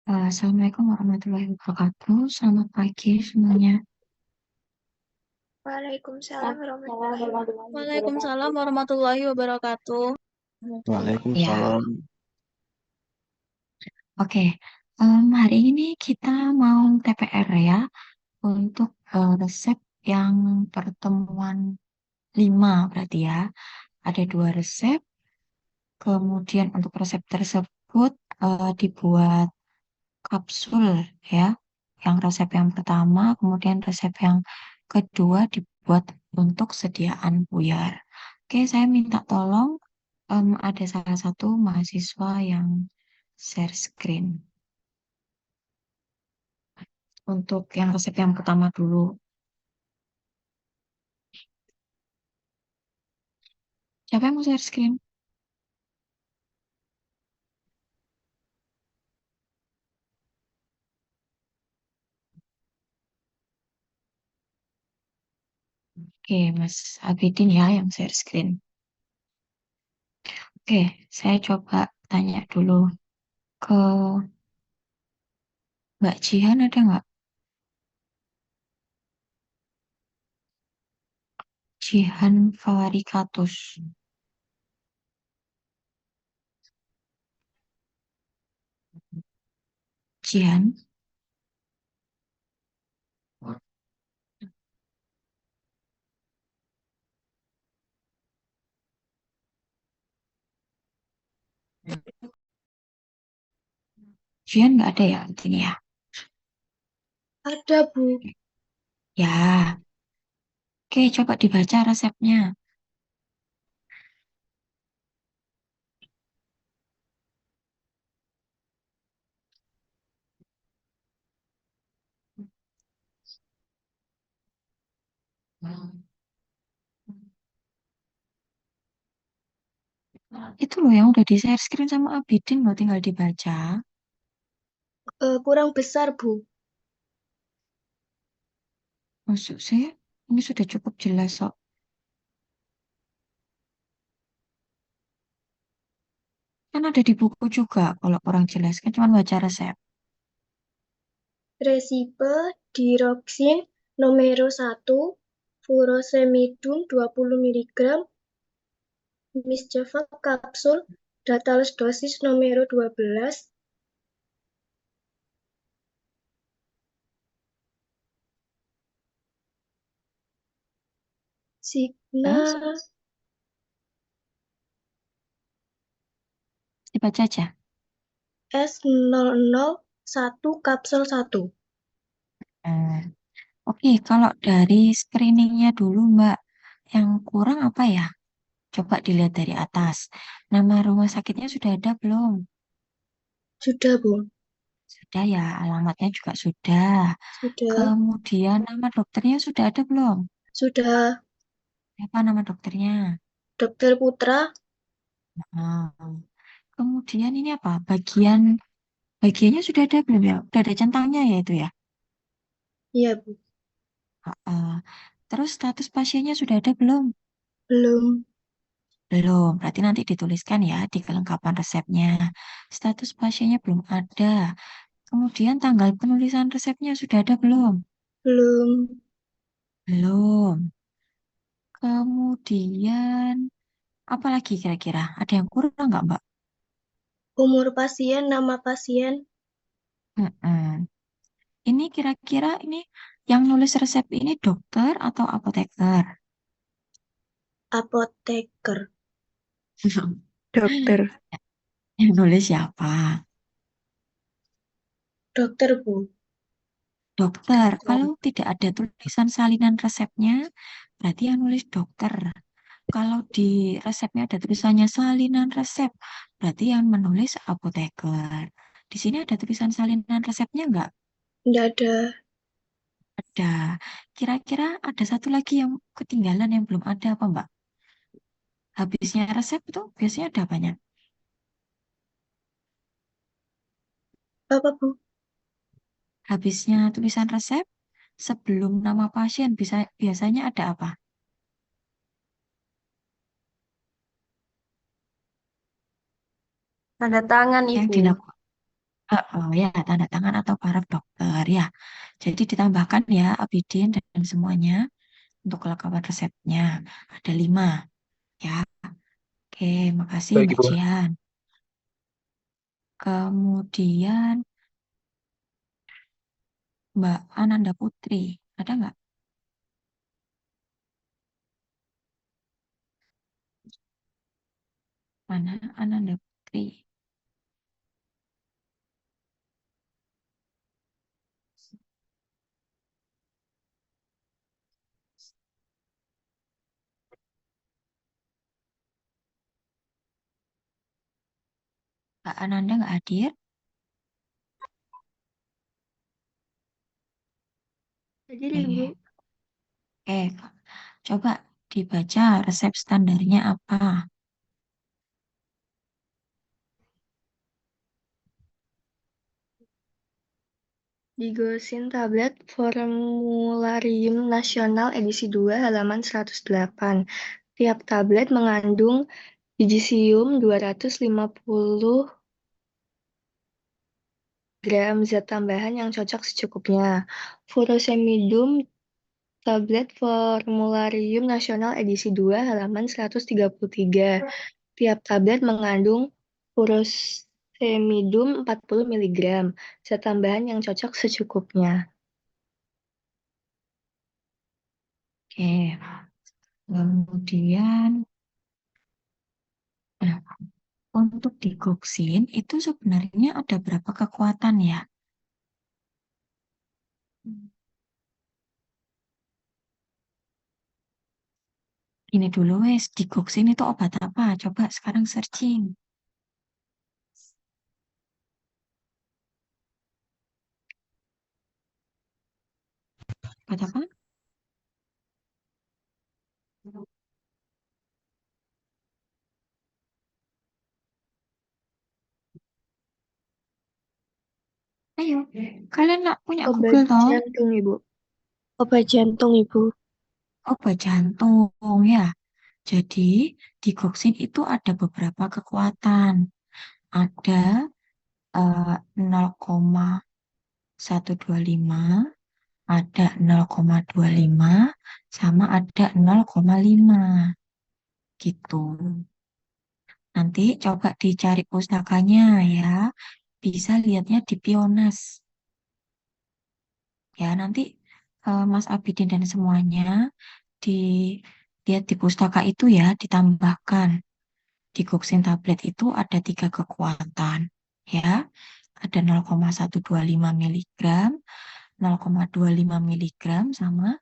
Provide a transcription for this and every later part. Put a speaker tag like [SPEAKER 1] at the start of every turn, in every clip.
[SPEAKER 1] Assalamualaikum warahmatullahi wabarakatuh. Selamat pagi semuanya.
[SPEAKER 2] Waalaikumsalam warahmatullahi wabarakatuh.
[SPEAKER 3] Waalaikumsalam warahmatullahi wabarakatuh.
[SPEAKER 1] Ya,
[SPEAKER 4] Waalaikumsalam.
[SPEAKER 1] oke. Hari ini kita mau TPR ya untuk resep yang pertemuan 5 berarti ya. Ada dua resep. Kemudian untuk resep tersebut dibuat kapsul ya. Yang resep yang pertama, kemudian resep yang kedua dibuat untuk sediaan buyar. Oke, saya minta tolong ada salah satu mahasiswa yang share screen untuk yang resep yang pertama dulu. Siapa yang mau share screen? Oke, Mas Abidin ya yang share screen. Oke, saya coba tanya dulu ke Mbak Jihan ada nggak? Jihan Fawarikatus. Jihan? Jihan nggak ada ya di sini ya?
[SPEAKER 2] Ada, Bu.
[SPEAKER 1] Ya, oke coba dibaca resepnya. Itu loh yang udah di share screen sama Abidin loh tinggal dibaca.
[SPEAKER 2] Kurang besar, Bu.
[SPEAKER 1] Maksud saya ini sudah cukup jelas kok. Kan ada di buku juga kalau kurang jelas kan cuma baca resep.
[SPEAKER 2] Resipe diroxin nomor 1, furosemidin 20 mg, Misjava kapsul, Datalis dosis nomor 12, Signa
[SPEAKER 1] Terus dibaca aja.
[SPEAKER 2] S001 kapsul 1.
[SPEAKER 1] Hmm. Oke, kalau dari screeningnya dulu Mbak, yang kurang apa ya? Coba dilihat dari atas. Nama rumah sakitnya sudah ada belum?
[SPEAKER 2] Sudah, Bu.
[SPEAKER 1] Sudah ya, alamatnya juga sudah.
[SPEAKER 2] Sudah.
[SPEAKER 1] Kemudian nama dokternya sudah ada belum?
[SPEAKER 2] Sudah.
[SPEAKER 1] Apa nama dokternya?
[SPEAKER 2] Dokter Putra.
[SPEAKER 1] Nah, kemudian ini apa? Bagiannya sudah ada belum ya? Sudah ada centangnya ya itu ya?
[SPEAKER 2] Iya, Bu.
[SPEAKER 1] Heeh. Terus status pasiennya sudah ada belum?
[SPEAKER 2] Belum.
[SPEAKER 1] Belum. Berarti nanti dituliskan ya di kelengkapan resepnya. Status pasiennya belum ada. Kemudian tanggal penulisan resepnya sudah ada belum?
[SPEAKER 2] Belum.
[SPEAKER 1] Belum. Kemudian apa lagi kira-kira? Ada yang kurang nggak, Mbak?
[SPEAKER 2] Umur pasien, nama pasien,
[SPEAKER 1] Mm-mm. Ini kira-kira ini yang nulis resep ini dokter atau apoteker?
[SPEAKER 2] apoteker.
[SPEAKER 4] Dokter.
[SPEAKER 1] Yang nulis siapa?
[SPEAKER 2] Dokter, Bu.
[SPEAKER 1] Dokter. Kalau tidak ada tulisan salinan resepnya, berarti yang nulis dokter. Kalau di resepnya ada tulisannya salinan resep, berarti yang menulis apoteker. Di sini ada tulisan salinan resepnya nggak?
[SPEAKER 2] Tidak ada.
[SPEAKER 1] Ada. Kira-kira ada satu lagi yang ketinggalan yang belum ada apa Mbak? Habisnya resep itu biasanya ada apanya?
[SPEAKER 2] Apa, Bu?
[SPEAKER 1] Habisnya tulisan resep, sebelum nama pasien biasanya ada apa?
[SPEAKER 4] Tanda tangan,
[SPEAKER 1] Yang
[SPEAKER 4] Ibu.
[SPEAKER 1] dilakukan. Ya, tanda tangan atau paraf dokter ya. Jadi ditambahkan ya Abidin dan semuanya untuk kelengkapan resepnya. Ada 5 ya. Oke, makasih
[SPEAKER 4] Baik,
[SPEAKER 1] Mbak
[SPEAKER 4] Ibu.
[SPEAKER 1] Jian. Kemudian Mbak Ananda Putri. Ada nggak? Mana Ananda Putri? Mbak Ananda nggak hadir?
[SPEAKER 2] Jadi Ibu,
[SPEAKER 1] Oke, oke. Coba dibaca resep standarnya apa?
[SPEAKER 2] Digosin tablet Formularium Nasional edisi 2 halaman 108. Tiap tablet mengandung Digisium 250 gram zat tambahan yang cocok secukupnya. Furosemidum tablet Formularium Nasional edisi 2 halaman 133. Tiap tablet mengandung furosemidum 40 mg. Zat tambahan yang cocok secukupnya.
[SPEAKER 1] Oke, kemudian nah, untuk digoksin itu sebenarnya ada berapa kekuatan ya? Ini dulu wes, digoksin itu obat apa? Coba sekarang searching. Obat apa? Ayo, kalian nggak punya
[SPEAKER 2] Obat
[SPEAKER 1] Google toh?
[SPEAKER 2] jantung, Ibu. Obat jantung, Ibu.
[SPEAKER 1] Obat jantung ya. Jadi digoksin itu ada beberapa kekuatan. Ada 0,125, ada 0,25, sama ada 0,5 gitu. Nanti coba dicari pustakanya ya. Bisa lihatnya di Pionas. Ya, nanti Mas Abidin dan semuanya di lihat di pustaka itu ya, ditambahkan. Di Goksin tablet itu ada 3 kekuatan. Ya, ada 0,125 miligram, 0,25 miligram, sama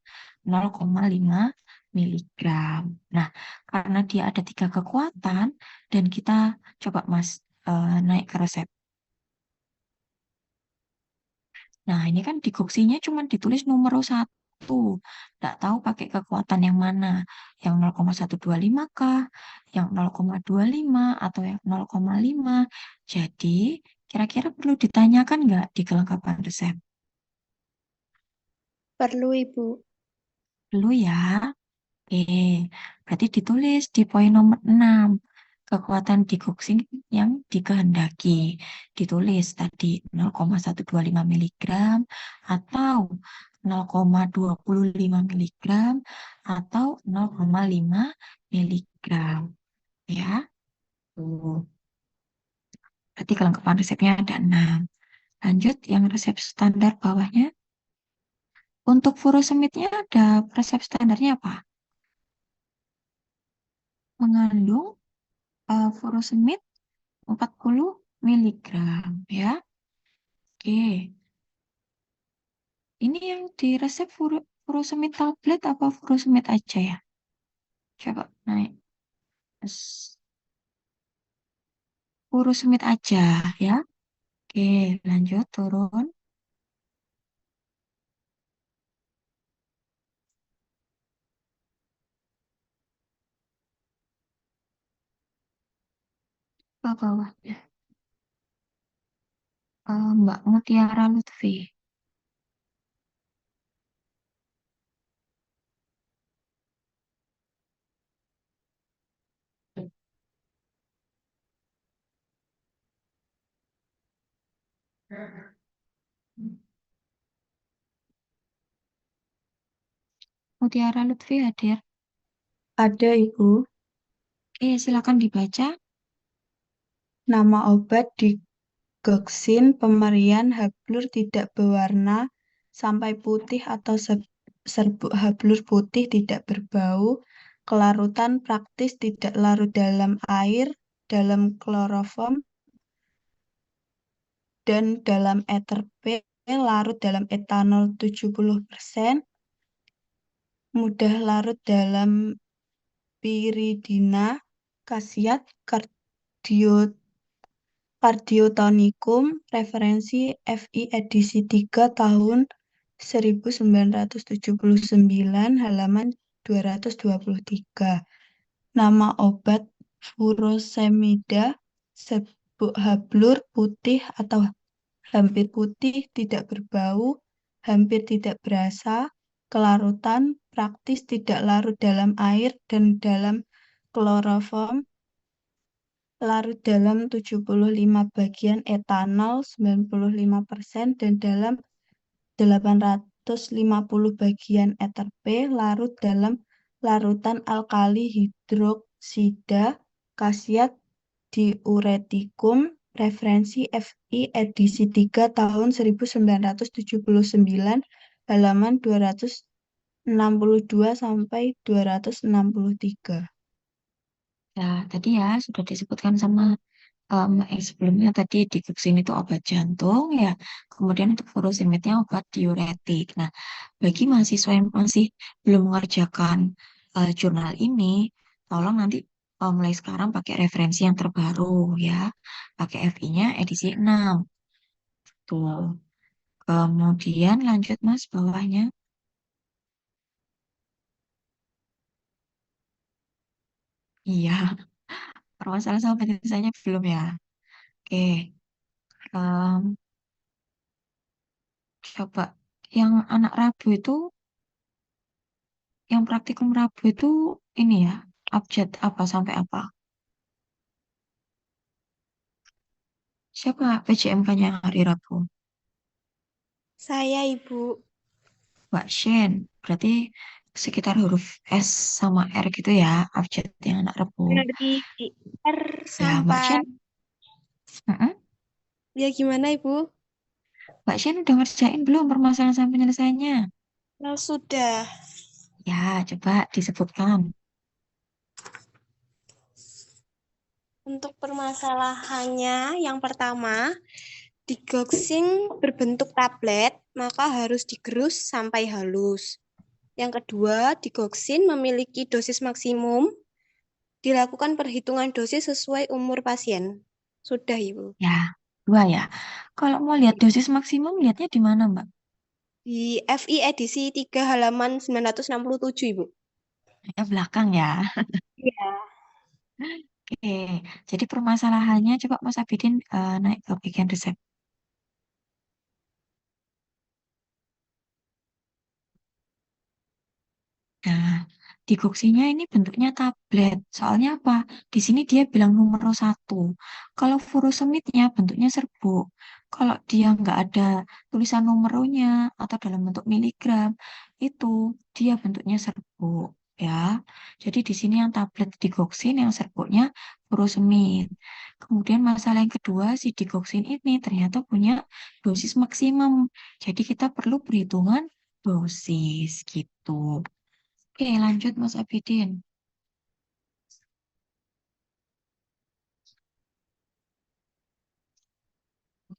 [SPEAKER 1] 0,5 miligram. Nah, karena dia ada 3 kekuatan, dan kita coba Mas naik ke resep. Nah, ini kan di Goxinya cuma ditulis nomor 1. Nggak tahu pakai kekuatan yang mana. Yang 0,125 kah? Yang 0,25 atau yang 0,5. Jadi, kira-kira perlu ditanyakan nggak di kelengkapan resep?
[SPEAKER 2] Perlu, Ibu.
[SPEAKER 1] Perlu ya. Oke, berarti ditulis di poin nomor 6. Kekuatan digoxing yang dikehendaki. Ditulis tadi 0,125 miligram atau 0,25 miligram atau 0,5 miligram. Ya, tuh. Berarti kelengkapan resepnya ada 6. Lanjut yang resep standar bawahnya. Untuk furosemidnya ada resep standarnya apa? Mengandung furosemid 40 miligram ya. Oke. Ini yang di resep furosemid tablet apa furosemid aja ya? Coba naik. Furosemid aja ya. Oke, lanjut turun. Ke bawah. Mbak Mutiara Lutfi. Mutiara Lutfi hadir.
[SPEAKER 4] Ada, Ibu.
[SPEAKER 1] Silakan dibaca.
[SPEAKER 4] Nama obat digoxin, pemberian hablur tidak berwarna sampai putih atau serbuk hablur putih tidak berbau, kelarutan praktis tidak larut dalam air, dalam kloroform, dan dalam ether P, larut dalam etanol 70%, mudah larut dalam piridina, khasiat Kardiotonikum, referensi FI edisi 3 tahun 1979, halaman 223. Nama obat furosemida, serbuk hablur putih atau hampir putih, tidak berbau, hampir tidak berasa, kelarutan, praktis tidak larut dalam air dan dalam kloroform, larut dalam 75 bagian etanol 95% dan dalam 850 bagian ether P, larut dalam larutan alkali hidroksida, khasiat diuretikum, referensi FI edisi 3 tahun 1979, halaman 262 sampai 263.
[SPEAKER 1] Nah, tadi ya sudah disebutkan sama sebelumnya tadi digoxin itu obat jantung ya, kemudian untuk furosemidnya obat diuretik. Nah, bagi mahasiswa yang masih belum mengerjakan jurnal ini, tolong nanti mulai sekarang pakai referensi yang terbaru ya, pakai FI-nya edisi 6. Tuh. Kemudian lanjut Mas bawahnya. Iya, permasalahan sama penyelesaiannya belum ya. Oke, em, coba yang anak Rabu itu, yang praktikum Rabu itu ini ya, abjad apa sampai apa? Siapa PJMK-nya hari Rabu?
[SPEAKER 5] Saya, Ibu.
[SPEAKER 1] Mbak Shen. Berarti sekitar huruf S sama R gitu ya, abjad yang anak Rabu.
[SPEAKER 5] Dari R
[SPEAKER 1] Ya, Mbak
[SPEAKER 5] sampai...
[SPEAKER 1] Shen. Mm-mm.
[SPEAKER 5] Ya, gimana, Ibu?
[SPEAKER 1] Mbak Shen udah ngerjain belum permasalahan sama penyelesaiannya?
[SPEAKER 5] Nah, sudah.
[SPEAKER 1] Ya, coba disebutkan.
[SPEAKER 5] Untuk permasalahannya, yang pertama, digoxing berbentuk tablet, maka harus digerus sampai halus. Yang kedua, digoxin memiliki dosis maksimum, dilakukan perhitungan dosis sesuai umur pasien. Sudah, Ibu.
[SPEAKER 1] Ya, dua ya. Kalau mau lihat dosis maksimum, lihatnya di mana, Mbak?
[SPEAKER 5] Di FI edisi 3 halaman 967, Ibu.
[SPEAKER 1] Belakang ya.
[SPEAKER 5] Iya.
[SPEAKER 1] Oke, jadi permasalahannya coba Mas Abidin naik ke bagian resep. Nah, digoksinya ini bentuknya tablet. Soalnya apa? Di sini dia bilang nomor 1. Kalau furosemidnya bentuknya serbuk. Kalau dia nggak ada tulisan nomornya atau dalam bentuk miligram, itu dia bentuknya serbuk. Ya, jadi di sini yang tablet digoksin, yang serbuknya furosemid. Kemudian masalah yang kedua, si digoksin ini ternyata punya dosis maksimum. Jadi kita perlu perhitungan dosis gitu. Oke, lanjut Mas Abidin.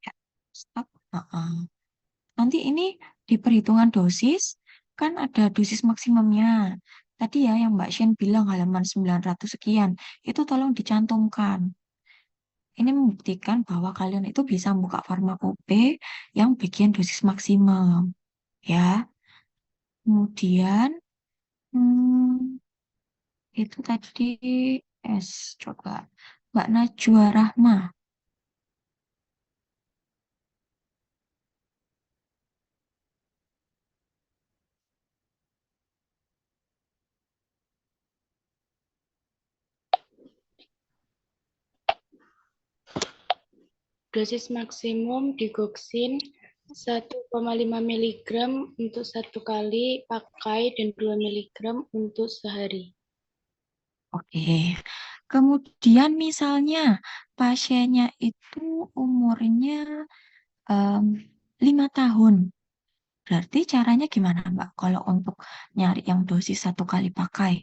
[SPEAKER 1] Ya, stop. Heeh. Nanti ini di perhitungan dosis, kan ada dosis maksimumnya. Tadi ya yang Mbak Shen bilang halaman 900 sekian, itu tolong dicantumkan. Ini membuktikan bahwa kalian itu bisa buka farmakope yang bagian dosis maksimum. Ya, kemudian hmm, itu tadi coba Mbak Najwa Rahma.
[SPEAKER 6] Dosis maksimum digoksin 1,5 mg untuk 1 kali pakai dan 2 mg untuk sehari.
[SPEAKER 1] Oke. Kemudian misalnya pasiennya itu umurnya em, 5 tahun. Berarti caranya gimana, Mbak? Kalau untuk nyari yang dosis 1 kali pakai.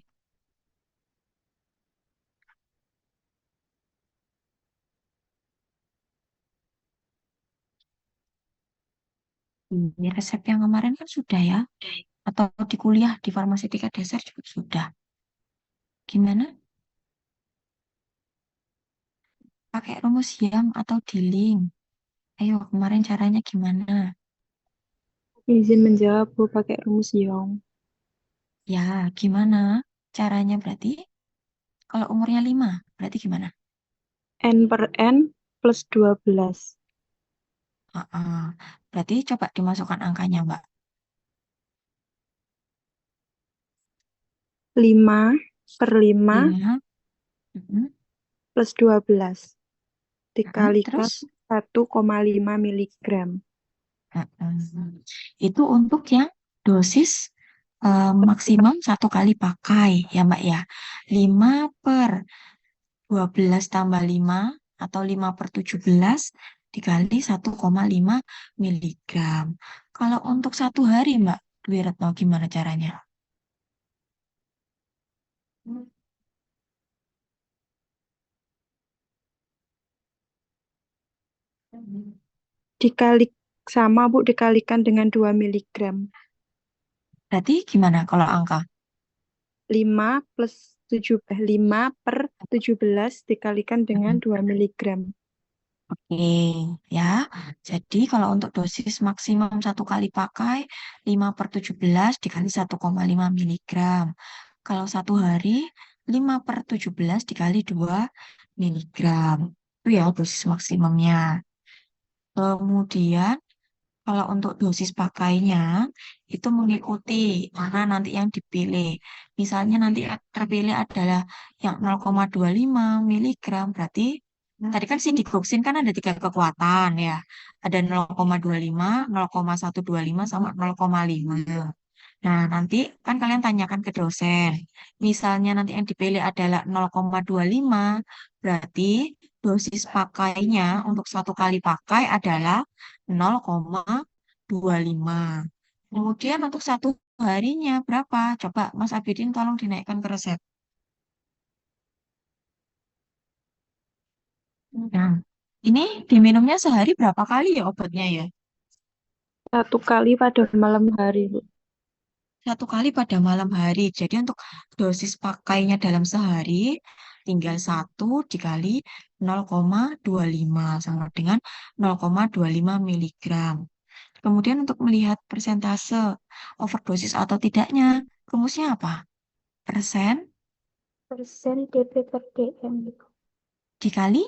[SPEAKER 1] Ini resep yang kemarin kan sudah ya? Atau di kuliah di farmaseutika dasar juga sudah. Gimana? Pakai rumus Young atau Dilling? Ayo, kemarin caranya gimana?
[SPEAKER 7] Izin menjawab, Bu, pakai rumus Young.
[SPEAKER 1] Ya, gimana caranya berarti? Kalau umurnya 5, berarti gimana?
[SPEAKER 7] N per N plus 12.
[SPEAKER 1] Heeh. Berarti coba dimasukkan angkanya, Mbak.
[SPEAKER 7] 5 per 5
[SPEAKER 1] 5. Mm-mm.
[SPEAKER 7] plus 12. Dikalikan
[SPEAKER 1] Terus?
[SPEAKER 7] 1,5 miligram.
[SPEAKER 1] Mm-mm. Itu untuk yang dosis maksimum 1 kali pakai ya Mbak ya. 5 per 12 tambah 5 atau 5 per 17 dikali 1,5 miligram. Kalau untuk 1 hari Mbak Dwi Retno gimana caranya?
[SPEAKER 7] Dikali sama, Bu, dikalikan dengan 2 miligram.
[SPEAKER 1] Berarti gimana kalau angka?
[SPEAKER 7] 5 plus 5 per 17 dikalikan dengan
[SPEAKER 1] Mm-mm.
[SPEAKER 7] 2 miligram.
[SPEAKER 1] Oke, ya. Jadi kalau untuk dosis maksimum 1 kali pakai 5 per 17 dikali 1,5 miligram. Kalau 1 hari 5 per 17 dikali 2 miligram. Itu ya dosis maksimumnya. Kemudian kalau untuk dosis pakainya itu mengikuti mana nanti yang dipilih. Misalnya nanti terpilih adalah yang 0,25 miligram, berarti tadi kan si digoxin kan ada 3 kekuatan ya. Ada 0,25, 0,125 sama 0,5. Nah, nanti kan kalian tanyakan ke dosen. Misalnya nanti yang dipilih adalah 0,25, berarti dosis pakainya untuk 1 kali pakai adalah 0,25. Kemudian untuk 1 harinya berapa? Coba Mas Abidin tolong dinaikkan ke resep. Nah, ini diminumnya sehari berapa kali ya obatnya ya?
[SPEAKER 7] 1 kali pada malam hari, Bu.
[SPEAKER 1] 1 kali pada malam hari. Jadi untuk dosis pakainya dalam sehari tinggal 1 dikali 0,25 sama dengan 0,25 miligram. Kemudian untuk melihat persentase overdosis atau tidaknya, rumusnya apa? Persen
[SPEAKER 8] Persen DP per DM
[SPEAKER 1] dikali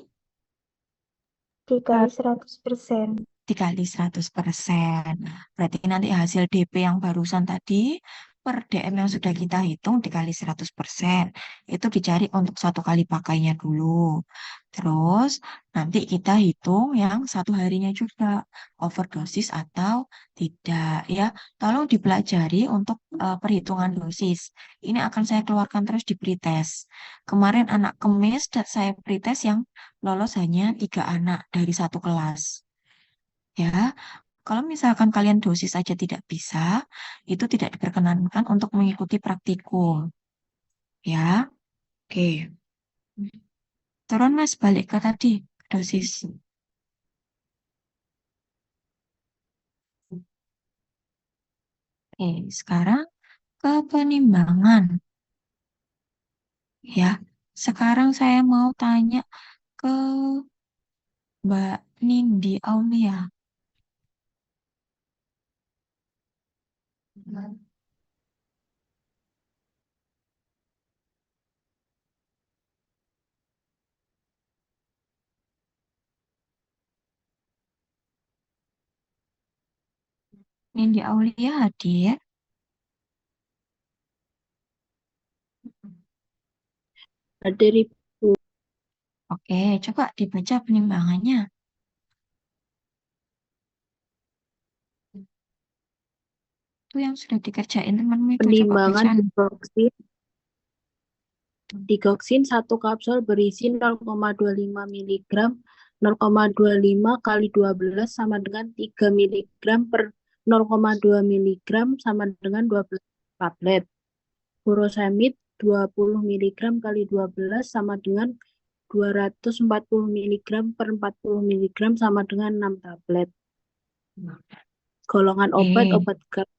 [SPEAKER 8] dikali 100%.
[SPEAKER 1] dikali 100%. Berarti nanti hasil DP yang barusan tadi per DM yang sudah kita hitung dikali 100%. Itu dicari untuk 1 kali pakainya dulu. Terus nanti kita hitung yang 1 harinya juga overdosis atau tidak ya. Tolong dipelajari untuk perhitungan dosis. Ini akan saya keluarkan terus di pretest. Kemarin anak kemis saya pretest yang lolos hanya 3 anak dari 1 kelas. Ya, kalau misalkan kalian dosis saja tidak bisa, itu tidak diperkenankan untuk mengikuti praktikum. Ya, oke. Turun Mas, balik ke tadi, dosis. Oke, sekarang ke penimbangan. Ya, sekarang saya mau tanya ke Mbak Nindi Aulia. Nindi Aulia hadir.
[SPEAKER 7] Hadir, Ibu.
[SPEAKER 1] Oke, coba dibaca penimbangannya. Itu yang sudah dikerjain temanmu itu coba
[SPEAKER 9] Penimbangan
[SPEAKER 1] bacain.
[SPEAKER 9] digoksin satu kapsul berisi 0,25 mg. 0,25 kali 12 sama dengan 3 mg per 0,2 mg sama dengan 12 tablet. Furosemid 20 mg kali 12 sama dengan 240 mg per 40 mg sama dengan 6 tablet. Golongan obat keras,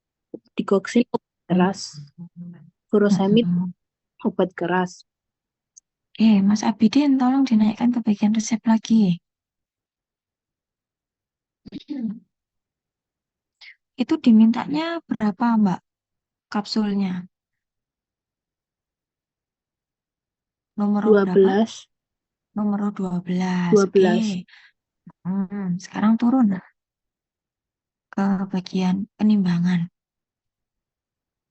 [SPEAKER 9] digoksin obat keras. Furosemid obat keras.
[SPEAKER 1] Mas Abidin, tolong dinaikkan ke bagian resep lagi. Itu dimintanya berapa, Mbak, kapsulnya? Nomor berapa?
[SPEAKER 9] 12.
[SPEAKER 1] Nomor 12.
[SPEAKER 9] 12.
[SPEAKER 1] Sekarang turun ke bagian penimbangan.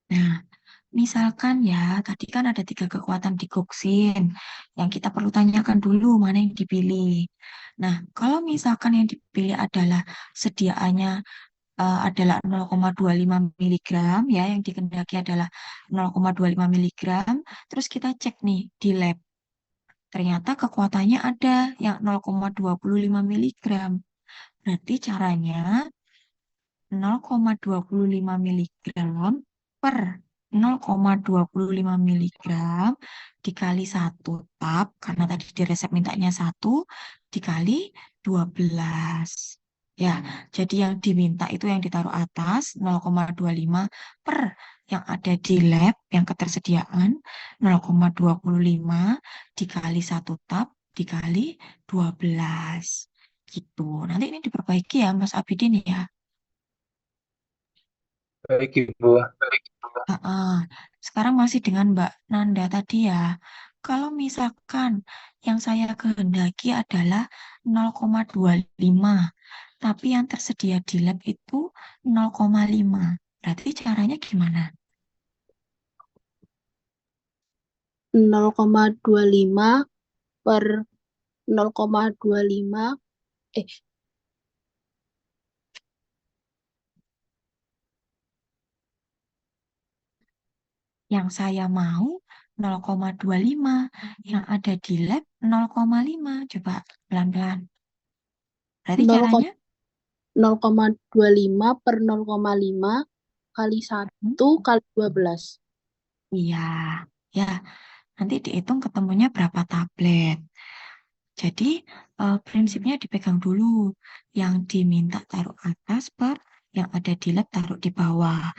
[SPEAKER 1] Nah, misalkan ya, tadi kan ada 3 kekuatan digoksin. Yang kita perlu tanyakan dulu mana yang dipilih. Nah, kalau misalkan yang dipilih adalah sediaannya adalah 0,25 mg, ya, yang dikehendaki adalah 0,25 mg. Terus kita cek nih di lab. Ternyata kekuatannya ada yang 0,25 mg. Berarti caranya 0,25 mg per 0,25 mg dikali 1 tab, karena tadi di resep mintanya 1, dikali 12. Ya, jadi yang diminta itu yang ditaruh atas 0,25 per yang ada di lab, yang ketersediaan 0,25 dikali 1 tab dikali 12. Gitu. Nanti ini diperbaiki ya Mas Abidin ya.
[SPEAKER 10] Baik, Ibu.
[SPEAKER 1] Sekarang masih dengan Mbak Nanda tadi ya. Kalau misalkan yang saya kehendaki adalah 0,25, tapi yang tersedia di lab itu 0,5. Berarti caranya gimana?
[SPEAKER 9] 0,25 per 0,25
[SPEAKER 1] Yang saya mau 0,25, yang ada di lab 0,5. Coba pelan-pelan. Berarti caranya
[SPEAKER 9] 0,25 per 0,5 kali 1 kali 12.
[SPEAKER 1] Iya, ya. Nanti dihitung ketemunya berapa tablet. Jadi prinsipnya dipegang dulu. Yang diminta taruh atas per yang ada di lab taruh di bawah.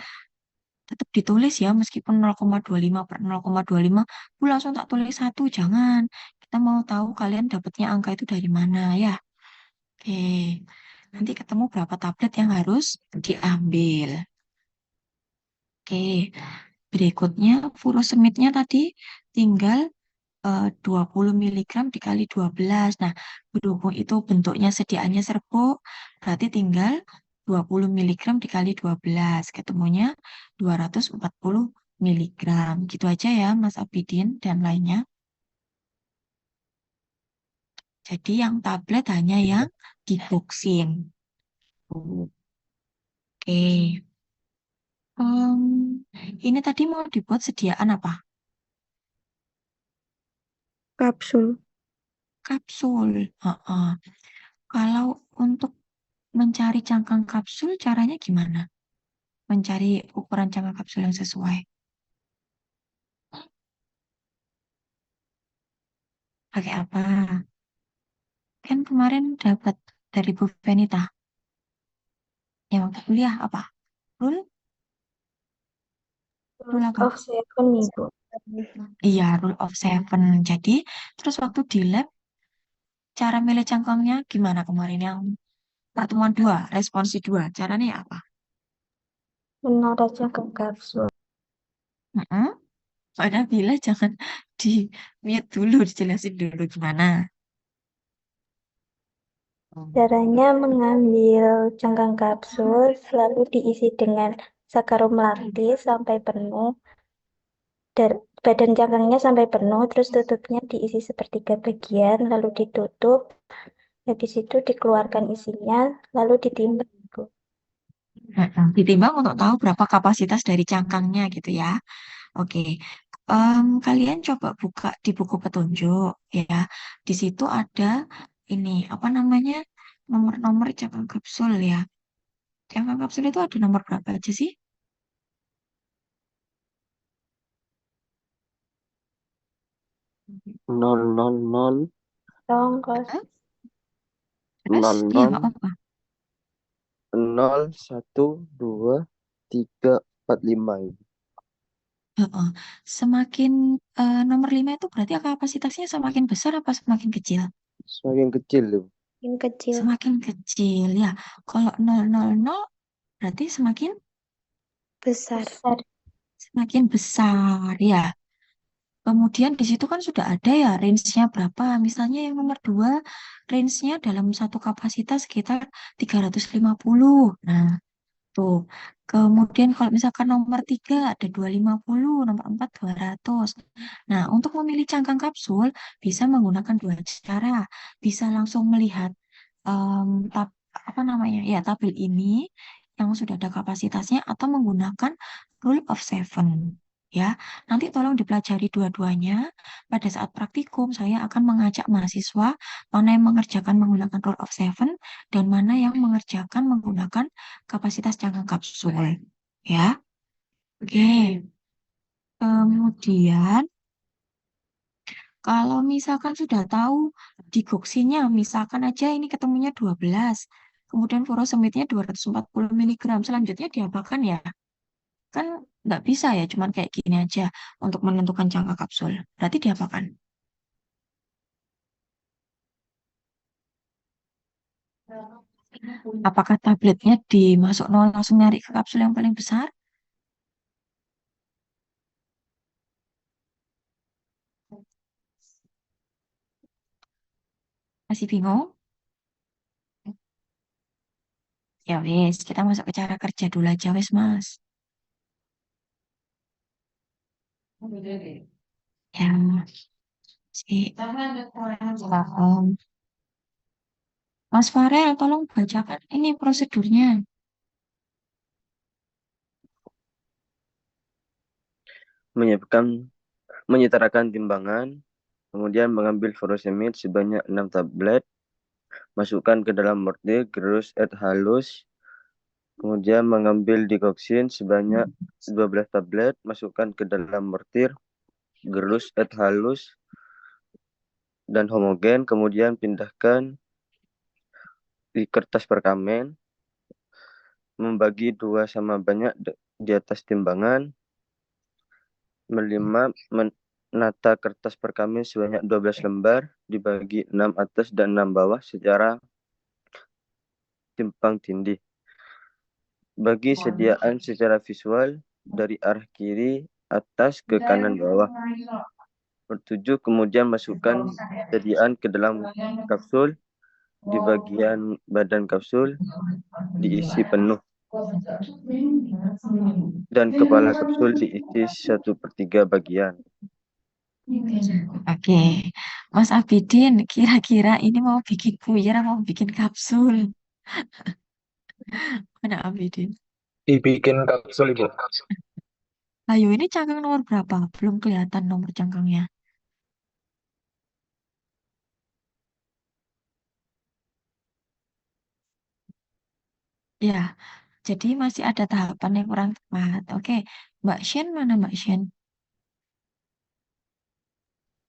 [SPEAKER 1] Tetap ditulis ya, meskipun 0,25 per 0,25, Bu langsung tak tulis 1, jangan. Kita mau tahu kalian dapatnya angka itu dari mana ya. Oke, nanti ketemu berapa tablet yang harus diambil. Oke, berikutnya furosemidnya tadi tinggal 20 mg dikali 12. Nah, berhubung itu bentuknya sediaannya serbuk, berarti tinggal 20 mg dikali 12. Ketemunya 240 mg. Gitu aja ya, Mas Abidin dan lainnya. Jadi yang tablet hanya yang digoksin. Oke. Ini tadi mau dibuat sediaan apa?
[SPEAKER 7] Kapsul.
[SPEAKER 1] Kapsul. Kalau untuk mencari cangkang kapsul, caranya gimana? Mencari ukuran cangkang kapsul yang sesuai. Pakai apa? Kan kemarin dapat dari Bu Venita. Yang waktu kuliah apa? Rule? Rule apa?
[SPEAKER 8] of 7 Ibu.
[SPEAKER 1] Iya, rule of 7. Jadi, terus waktu di lab, cara milih cangkangnya gimana kemarin yang pertemuan 2, responsi 2? Caranya apa?
[SPEAKER 8] Menara cangkang kapsul.
[SPEAKER 1] Soalnya bila jangan di mute dulu, dijelasin dulu gimana.
[SPEAKER 8] Caranya mengambil cangkang kapsul selalu diisi dengan sakarum laktis sampai penuh. Badan cangkangnya sampai penuh, terus tutupnya diisi sepertiga bagian, lalu ditutup. Habis itu dikeluarkan isinya, lalu ditimbang.
[SPEAKER 1] Ditimbang untuk tahu berapa kapasitas dari cangkangnya gitu ya. Oke. Kalian coba buka di buku petunjuk ya. Di situ ada ini apa namanya? Nomor-nomor cangkang kapsul ya. Cangkang kapsul itu ada nomor berapa aja sih?
[SPEAKER 10] 000
[SPEAKER 8] Tongkos.
[SPEAKER 1] Hah? Terus? Iya, nggak
[SPEAKER 10] 00
[SPEAKER 1] apa-apa.
[SPEAKER 10] 0 1 2 3 4 5 ini.
[SPEAKER 1] Heeh. Semakin nomor 5 itu berarti kapasitasnya semakin besar apa semakin kecil?
[SPEAKER 10] Semakin kecil Ibu.
[SPEAKER 8] Yang kecil.
[SPEAKER 1] Semakin kecil ya. Kalau 000 berarti semakin
[SPEAKER 8] Besar.
[SPEAKER 1] semakin besar ya. Kemudian di situ kan sudah ada ya range-nya berapa. Misalnya yang nomor 2 range-nya dalam satu kapasitas sekitar 350. Nah, tuh. Kemudian kalau misalkan nomor 3 ada 250, nomor 4 200. Nah, untuk memilih cangkang kapsul bisa menggunakan dua cara. Bisa langsung melihat apa namanya? Ya, tabel ini yang sudah ada kapasitasnya atau menggunakan rule of seven. Ya, nanti tolong dipelajari dua-duanya. Pada saat praktikum, saya akan mengajak mahasiswa mana yang mengerjakan menggunakan rule of seven dan mana yang mengerjakan menggunakan kapasitas cangkang kapsul. Ya, oke. Kemudian, kalau misalkan sudah tahu digoksinya, misalkan aja ini ketemunya 12, kemudian furosemitnya 240 mg, selanjutnya diapakan ya? Kan nggak bisa ya, cuman kayak gini aja untuk menentukan jangka kapsul. Berarti diapakan? Apakah tabletnya dimasuk nol langsung nyari ke kapsul yang paling besar? Masih bingung? Ya wes, kita masuk ke cara kerja dulu aja wes, Mas. Ya, sih. Mas Farel, tolong bacakan ini prosedurnya.
[SPEAKER 10] Menyetarakan timbangan, kemudian mengambil furosemid sebanyak 6 tablet, masukkan ke dalam mortir, gerus, halus, kemudian mengambil digoksin sebanyak 12 tablet, masukkan ke dalam mortir, gerus, halus, dan homogen, kemudian pindahkan di kertas perkamen, membagi 2 sama banyak di atas timbangan, menata kertas perkamen sebanyak 12 lembar, dibagi 6 atas dan 6 bawah secara timpang tindih. Bagi sediaan secara visual dari arah kiri atas ke kanan bawah. Bertujuh, kemudian masukkan sediaan ke dalam kapsul. Di bagian badan kapsul diisi penuh. Dan kepala kapsul diisi 1/3 bagian.
[SPEAKER 1] Oke, Mas Abidin, kira-kira ini mau bikin kuyur atau mau bikin kapsul? Mana Abidin?
[SPEAKER 11] Dibikin kapsul, Ibu.
[SPEAKER 1] Ayo, ini cangkang nomor berapa? Belum kelihatan nomor cangkangnya. Ya, jadi masih ada tahapan yang kurang tepat. Oke, Mbak Shen mana Mbak Shen?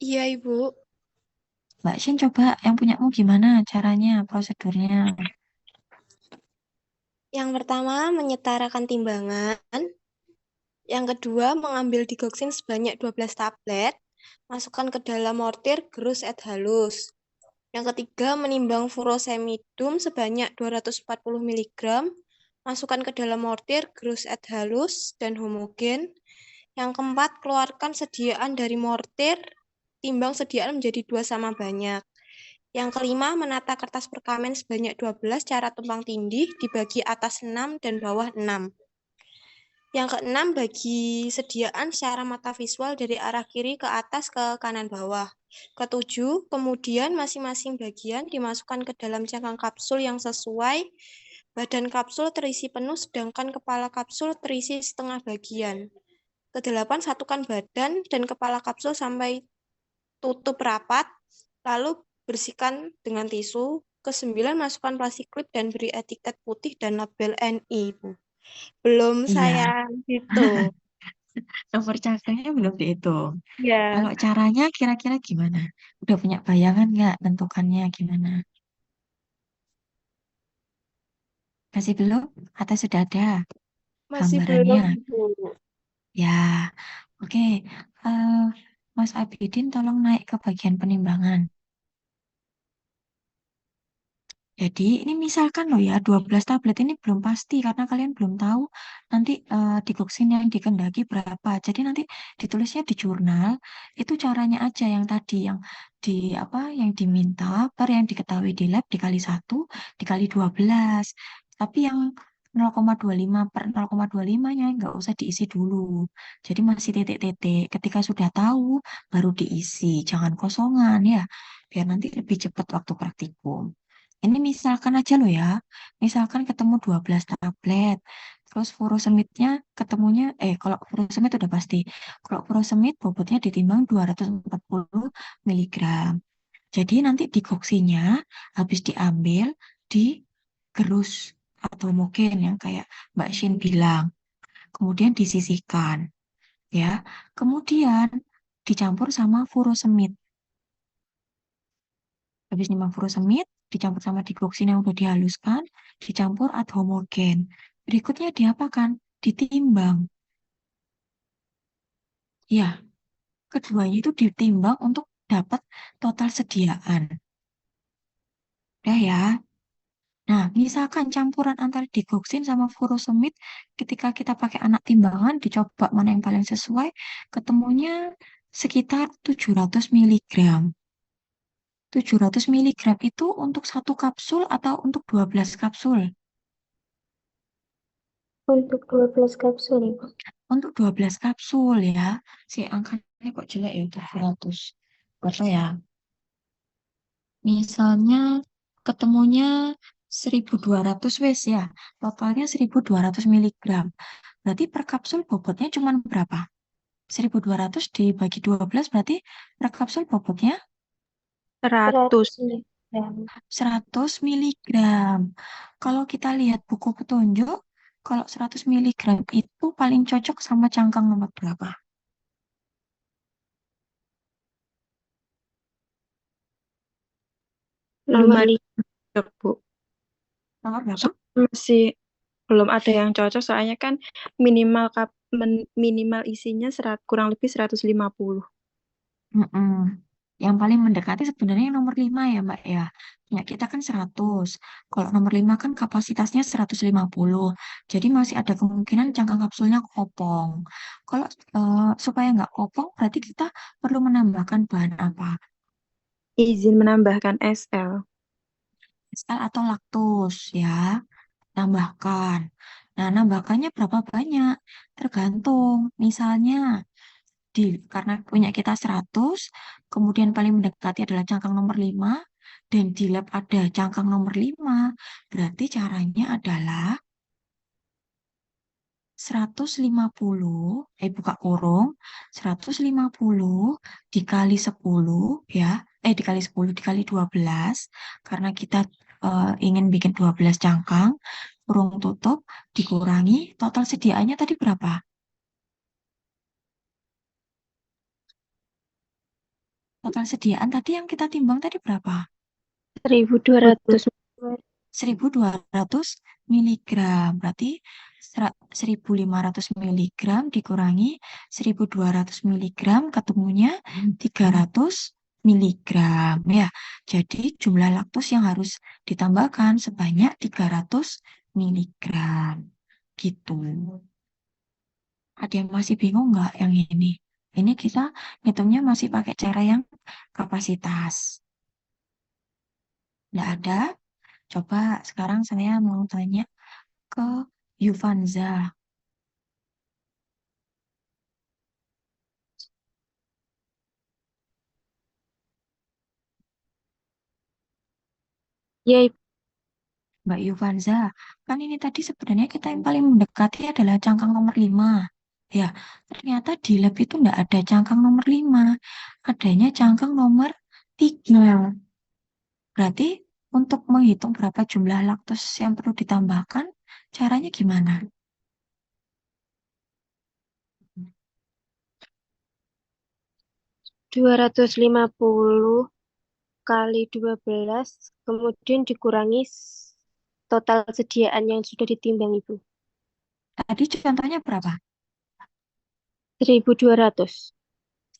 [SPEAKER 5] Iya, Ibu.
[SPEAKER 1] Mbak Shen coba yang punyamu gimana caranya, prosedurnya?
[SPEAKER 5] Yang pertama, menyetarakan timbangan. Yang kedua, mengambil digoksin sebanyak 12 tablet, masukkan ke dalam mortir, gerus, halus. Yang ketiga, menimbang furosemidum sebanyak 240 mg, masukkan ke dalam mortir, gerus, halus, dan homogen. Yang keempat, keluarkan sediaan dari mortir, timbang sediaan menjadi 2 sama banyak. Yang kelima, menata kertas perkamen sebanyak 12 cara tumpang tindih dibagi atas 6 dan bawah 6. Yang keenam, bagi sediaan secara mata visual dari arah kiri ke atas ke kanan bawah. Ketujuh, kemudian masing-masing bagian dimasukkan ke dalam cangkang kapsul yang sesuai Badan kapsul terisi penuh sedangkan kepala kapsul terisi setengah bagian. Kedelapan, satukan badan dan kepala kapsul sampai tutup rapat, lalu bersihkan dengan tisu. Kesembilan, masukkan plastik klip dan beri etiket putih dan label NI, Bu. Belum
[SPEAKER 1] Iya,
[SPEAKER 5] saya gitu.
[SPEAKER 1] nomor cangkangnya belum dihitung.
[SPEAKER 5] Ya,
[SPEAKER 1] Kalau caranya kira-kira gimana? Udah punya bayangan nggak tentukannya gimana? Masih belum? Atau sudah ada
[SPEAKER 5] masih belum,
[SPEAKER 1] gambarannya?
[SPEAKER 5] Bu.
[SPEAKER 1] Ya, oke. Eh, Mas Abidin tolong naik ke bagian penimbangan. Jadi ini misalkan loh ya, 12 tablet ini belum pasti karena kalian belum tahu nanti dikoksin yang dikendaki berapa. Jadi nanti ditulisnya di jurnal, itu caranya aja yang tadi, yang di apa, yang diminta, per yang diketahui di lab dikali 1, dikali 12. Tapi yang 0,25 per 0,25-nya nggak usah diisi dulu. Jadi masih titik-titik. Ketika sudah tahu, baru diisi. Jangan kosongan ya, biar nanti lebih cepat waktu praktikum. Ini misalkan aja loh ya, misalkan ketemu 12 tablet, terus furosemidnya ketemunya, kalau furosemid udah pasti, kalau furosemid bobotnya ditimbang 240 miligram. Jadi nanti dikoksinya habis diambil, digerus, atau mungkin yang kayak Mbak Shin bilang, kemudian disisihkan, ya. Kemudian dicampur sama furosemid. Habis nimbang furosemid, dicampur sama digoxin yang udah dihaluskan, dicampur ad homogen. Berikutnya diapakan? Ditimbang. Ya, keduanya itu ditimbang untuk dapat total sediaan. Udah ya. Nah, misalkan campuran antara digoxin sama furosemid, ketika kita pakai anak timbangan, dicoba mana yang paling sesuai, ketemunya sekitar 700 miligram. 700 miligram itu untuk satu kapsul atau untuk 12 kapsul?
[SPEAKER 8] Untuk 12 kapsul, Ibu.
[SPEAKER 1] Untuk 12 kapsul ya. Si angkanya kok jelek ya, 700. Berapa ya? Misalnya ketemunya 1.200 wes ya. Totalnya 1.200 miligram. Berarti per kapsul bobotnya cuma berapa? 1.200 dibagi 12 berarti per kapsul bobotnya
[SPEAKER 7] 100.
[SPEAKER 8] 100 miligram.
[SPEAKER 1] 100 miligram. Kalau kita lihat buku petunjuk, kalau 100 miligram itu paling cocok sama cangkang nomor berapa?
[SPEAKER 7] Nomor
[SPEAKER 5] 55.
[SPEAKER 7] 5, Bu.
[SPEAKER 1] Nomor berapa?
[SPEAKER 7] Masih belum ada yang cocok soalnya kan minimal minimal isinya kurang lebih 150.
[SPEAKER 1] Mm-mm. Yang paling mendekati sebenarnya yang nomor 5 ya Mbak ya. Ya kita kan 100. Kalau nomor 5 kan kapasitasnya 150. Jadi masih ada kemungkinan cangkang kapsulnya kopong. Kalau supaya nggak kopong berarti kita perlu menambahkan bahan apa?
[SPEAKER 7] Izin menambahkan SL.
[SPEAKER 1] SL atau laktos ya. Tambahkan. Nah, nambahkannya berapa banyak? Tergantung. Misalnya karena punya kita 100, kemudian paling mendekati adalah cangkang nomor 5, dan di lab ada cangkang nomor 5, berarti caranya adalah 150, buka kurung, 150 dikali 10 ya, dikali 10 dikali 12, karena kita ingin bikin 12 cangkang, kurung tutup, dikurangi, total sediaannya tadi berapa? Total sediaan tadi yang kita timbang tadi berapa?
[SPEAKER 7] 1.200.
[SPEAKER 1] 1.200 miligram. Berarti 1.500 miligram dikurangi 1.200 miligram ketemunya 300 miligram. Ya, jadi jumlah laktos yang harus ditambahkan sebanyak 300 miligram. Gitu. Ada yang masih bingung nggak yang ini? Ini kita hitungnya masih pakai cara yang kapasitas. Nggak ada? Coba sekarang saya mau tanya ke Yuvanza.
[SPEAKER 7] Ya, Ibu.
[SPEAKER 1] Mbak Yufanza, kan ini tadi sebenarnya kita yang paling mendekati adalah cangkang nomor 5. Ya, ternyata di lab itu enggak ada cangkang nomor 5. Adanya cangkang nomor 3. Berarti untuk menghitung berapa jumlah laktos yang perlu ditambahkan, caranya gimana?
[SPEAKER 7] 250 kali 12, kemudian dikurangi total sediaan yang sudah ditimbang Ibu.
[SPEAKER 1] Tadi contohnya berapa?
[SPEAKER 7] 1.200.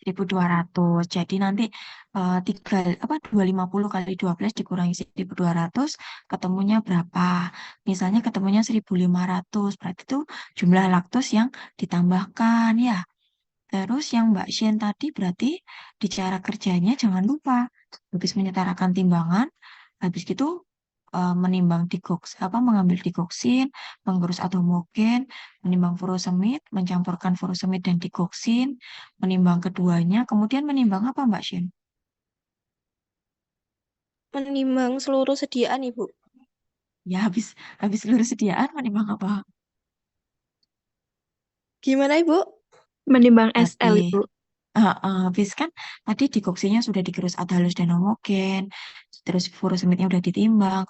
[SPEAKER 1] 1.200. Jadi nanti 250 kali 12 dikurangi 1.200 ketemunya berapa? Misalnya ketemunya 1.500. Berarti itu jumlah laktos yang ditambahkan ya. Terus yang Mbak Shen tadi berarti di cara kerjanya jangan lupa habis menyetarakan timbangan, habis gitu menimbang mengambil digoksin, menggerus atau homogen, menimbang furosemid, mencampurkan furosemid dan digoksin, menimbang keduanya, kemudian menimbang apa Mbak Shen?
[SPEAKER 5] Menimbang seluruh sediaan, Ibu.
[SPEAKER 1] Ya habis seluruh sediaan menimbang apa?
[SPEAKER 5] Gimana, Ibu?
[SPEAKER 7] Menimbang
[SPEAKER 1] Berarti
[SPEAKER 7] SL Ibu.
[SPEAKER 1] habis kan tadi digoksinya sudah digerus halus dan homogen, terus furosemidnya udah ditimbang,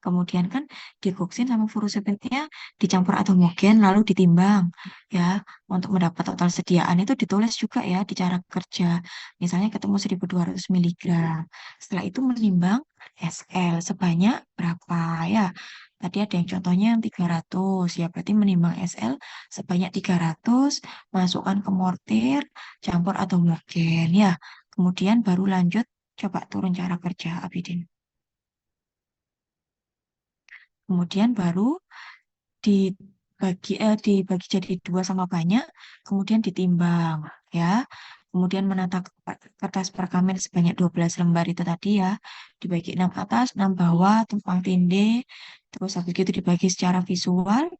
[SPEAKER 1] kemudian kan digoksin sama furosemidnya dicampur atau homogen lalu ditimbang ya untuk mendapat total sediaan itu ditulis juga ya di cara kerja. Misalnya ketemu 1.200 miligram. Setelah itu menimbang SL sebanyak berapa ya. Tadi ada yang contohnya yang 300 ya berarti menimbang SL sebanyak 300, masukkan ke mortir, campur atau homogen ya. Kemudian baru lanjut coba turun cara kerja Abidin. Kemudian baru dibagi jadi 2 sama banyak, kemudian ditimbang ya. Kemudian menata kertas perkamen sebanyak 12 lembar itu tadi ya. Dibagi 6 atas, 6 bawah, tumpang tindih. Terus habis itu dibagi secara visual.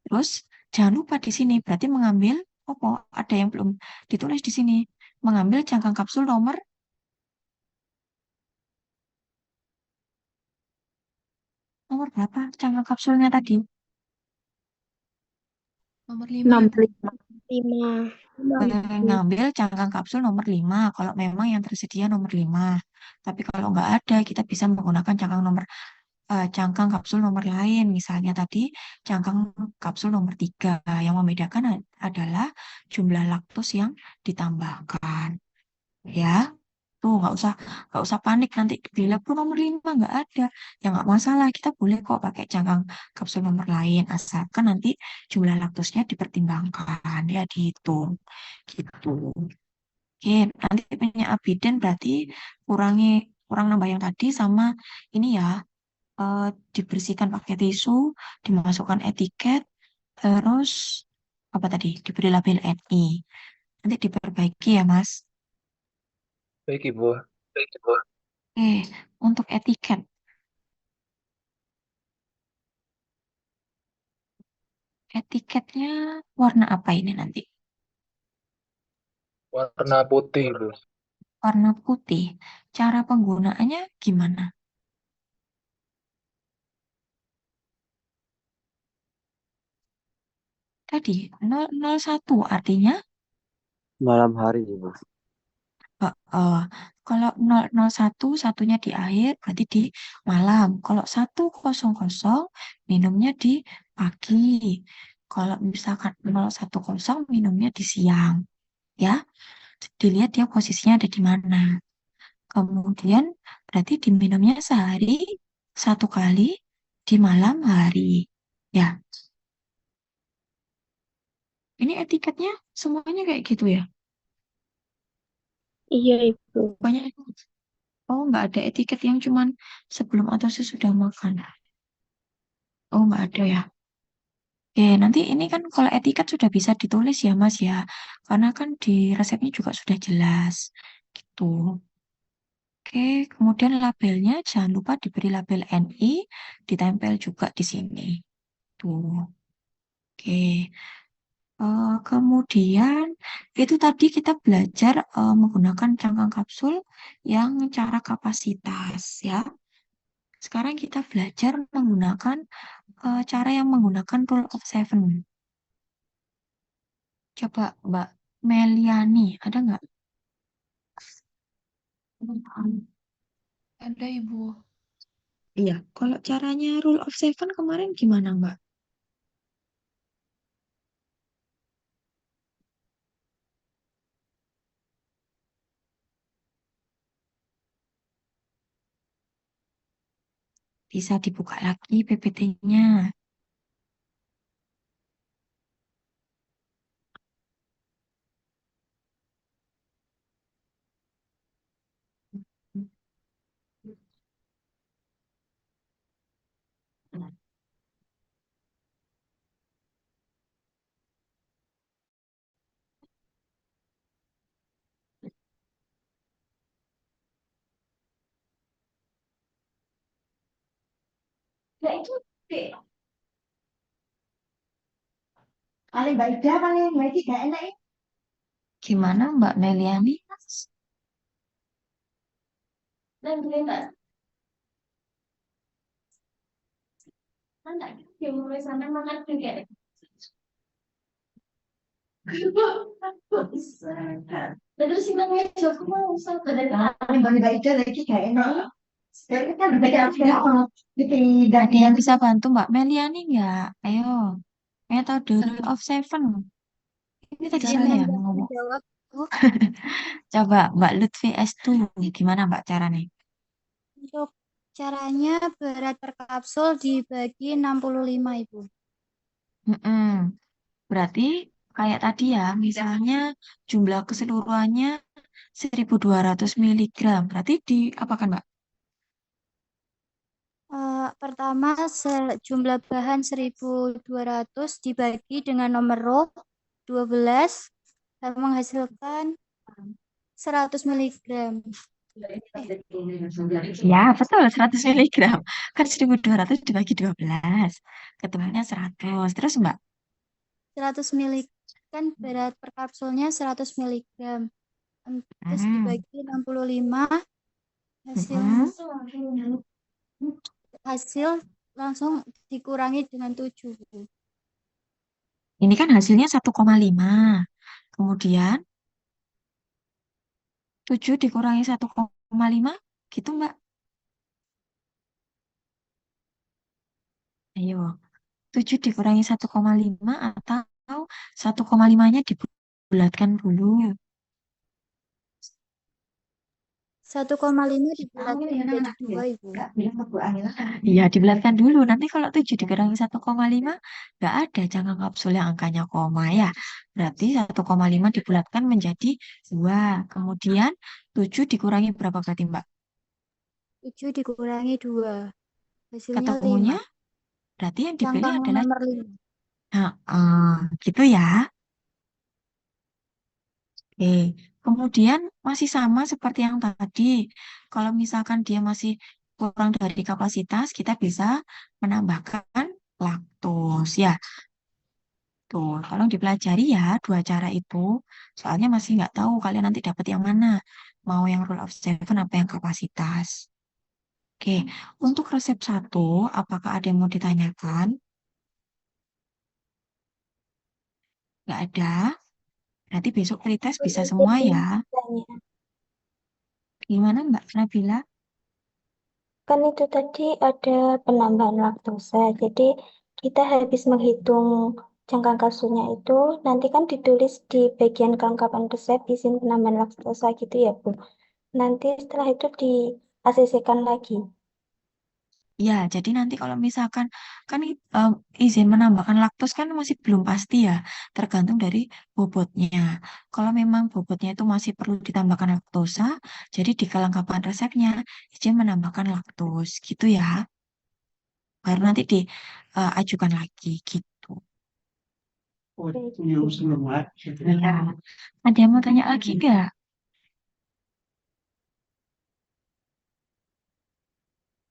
[SPEAKER 1] Terus jangan lupa di sini berarti mengambil ada yang belum ditulis di sini. Mengambil cangkang kapsul nomor berapa? Cangkang kapsulnya tadi. Nomor 5.
[SPEAKER 7] 65.
[SPEAKER 1] Ngambil cangkang kapsul nomor 5 kalau memang yang tersedia nomor 5. Tapi kalau nggak ada, kita bisa menggunakan cangkang kapsul nomor lain. Misalnya tadi cangkang kapsul nomor 3. Yang membedakan adalah jumlah laktos yang ditambahkan. Ya, tuh nggak usah panik nanti di lab tuh nomor 5 nggak ada. Ya nggak masalah, kita boleh kok pakai cangkang kapsul nomor lain asalkan nanti jumlah laktosnya dipertimbangkan ya dihitung gitu. Oke, nanti punya Abiden berarti kurang nambah yang tadi sama ini ya, dibersihkan pakai tisu, dimasukkan etiket, terus apa tadi diberi label NI. Nanti diperbaiki ya Mas.
[SPEAKER 11] Baik, Ibu.
[SPEAKER 1] Oke, untuk etiket. Etiketnya warna apa ini nanti?
[SPEAKER 11] Warna putih, Ibu.
[SPEAKER 1] Warna putih. Cara penggunaannya gimana? Tadi 001 artinya
[SPEAKER 10] Malam hari, Ibu.
[SPEAKER 1] eh, kalau 001 satunya di akhir berarti di malam. Kalau 100 minumnya di pagi. Kalau misalkan 010 minumnya di siang. Ya, dilihat dia posisinya ada di mana. Kemudian berarti diminumnya sehari 1 kali di malam hari. Ya, ini etiketnya semuanya kayak gitu ya.
[SPEAKER 7] Iya Ibu.
[SPEAKER 1] Banyak nggak ada etiket yang cuman sebelum atau sesudah makan. Oh, nggak ada ya. Oke, nanti ini kan kalau etiket sudah bisa ditulis ya, Mas ya. Karena kan di resepnya juga sudah jelas. Gitu. Oke, kemudian labelnya jangan lupa diberi label NI, ditempel juga di sini. Tuh. Oke. Kemudian itu tadi kita belajar menggunakan cangkang kapsul yang cara kapasitas ya. Sekarang kita belajar menggunakan cara yang menggunakan rule of seven. Coba Mbak Meliani, ada nggak?
[SPEAKER 4] Ada Ibu.
[SPEAKER 1] Iya, kalau caranya rule of seven kemarin gimana Mbak? Bisa dibuka lagi PPT-nya.
[SPEAKER 12] Ya itu deh. Paling Mbak Ida paling Mbak Ida gak enak ya.
[SPEAKER 1] Gimana Mbak Meliani?
[SPEAKER 12] Dan boleh Mbak. Enggak dia mulai sana makan juga. Terus sih namanya Joko mau usah pada paling Mbak Ida lagi gak enak. Sekarang kita berbeda tidak.
[SPEAKER 1] Ada yang bisa bantu Mbak Meliani nggak? Ayo, metode rule of seven. Ini tadi siapa
[SPEAKER 5] Caranya
[SPEAKER 1] ya
[SPEAKER 5] nggak
[SPEAKER 1] ngomong?
[SPEAKER 5] menjawab, Bu.
[SPEAKER 1] Coba Mbak Lutfi S2, gimana Mbak caranya?
[SPEAKER 13] Untuk caranya berat per kapsul dibagi 65, Ibu.
[SPEAKER 1] Mm-mm. Berarti kayak tadi ya, misalnya jumlah keseluruhannya 1.200 miligram. Berarti diapakan Mbak?
[SPEAKER 13] Pertama, jumlah bahan 1.200 dibagi dengan nomor row 12 dan menghasilkan 100 miligram.
[SPEAKER 1] Ya, betul, 100 miligram. Kan 1.200 dibagi 12. Ketemunya 100. Terus Mbak?
[SPEAKER 13] 100 miligram kan berat per kapsulnya 100 miligram. Terus dibagi 65, hasil langsung dikurangi dengan 7.
[SPEAKER 1] Ini kan hasilnya 1,5. Kemudian 7 dikurangi 1,5, gitu Mbak. Ayo, 7 dikurangi 1,5 atau 1,5-nya dibulatkan dulu.
[SPEAKER 13] 1,5 dibulatkan menjadi 2, Ibu.
[SPEAKER 1] Iya, dibulatkan dulu. Nanti kalau 7 dikurangi 1,5, nggak ada jangka kapsul yang angkanya koma ya. Berarti 1,5 dibulatkan menjadi 2. Kemudian 7 dikurangi berapa berarti Mbak?
[SPEAKER 13] 7 dikurangi 2. Hasilnya
[SPEAKER 1] Ketemunya
[SPEAKER 13] 5.
[SPEAKER 1] berarti yang dipilih
[SPEAKER 13] Cangkang
[SPEAKER 1] adalah
[SPEAKER 13] nomor 5.
[SPEAKER 1] gitu ya. Oke, kemudian masih sama seperti yang tadi. Kalau misalkan dia masih kurang dari kapasitas, kita bisa menambahkan laktos ya. Tuh, tolong dipelajari ya dua cara itu. Soalnya masih nggak tahu kalian nanti dapat yang mana. Mau yang rule of seven apa yang kapasitas. Oke, untuk resep 1, apakah ada yang mau ditanyakan? Nggak ada. Berarti besok pretest bisa semua ya. Gimana Mbak Nabila?
[SPEAKER 8] Kan itu tadi ada penambahan laktosa. Jadi kita habis menghitung cangkang kapsulnya itu, nanti kan ditulis di bagian kelengkapan resep izin penambahan laktosa gitu ya, Bu. Nanti setelah itu di ACC-kan lagi.
[SPEAKER 1] Ya, jadi nanti kalau misalkan kan izin menambahkan laktos kan masih belum pasti ya, tergantung dari bobotnya. Kalau memang bobotnya itu masih perlu ditambahkan laktosa, jadi di kelengkapan resepnya izin menambahkan laktos gitu ya. Baru nanti diajukan lagi gitu. Ya, ada yang mau tanya lagi nggak?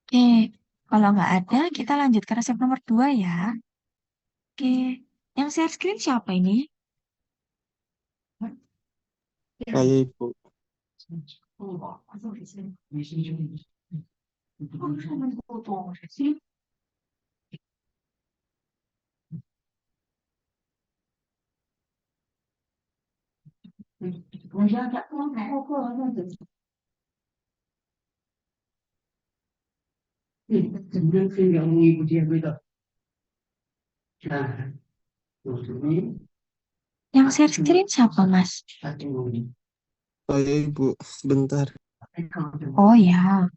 [SPEAKER 1] Oke, kalau nggak ada, kita lanjut ke resep nomor 2 ya. Oke, yang share screen siapa ini?
[SPEAKER 10] Saya Ibu.
[SPEAKER 1] Yang share screen siapa, Mas?
[SPEAKER 14] Oh ya Ibu, sebentar.
[SPEAKER 1] Oh ya.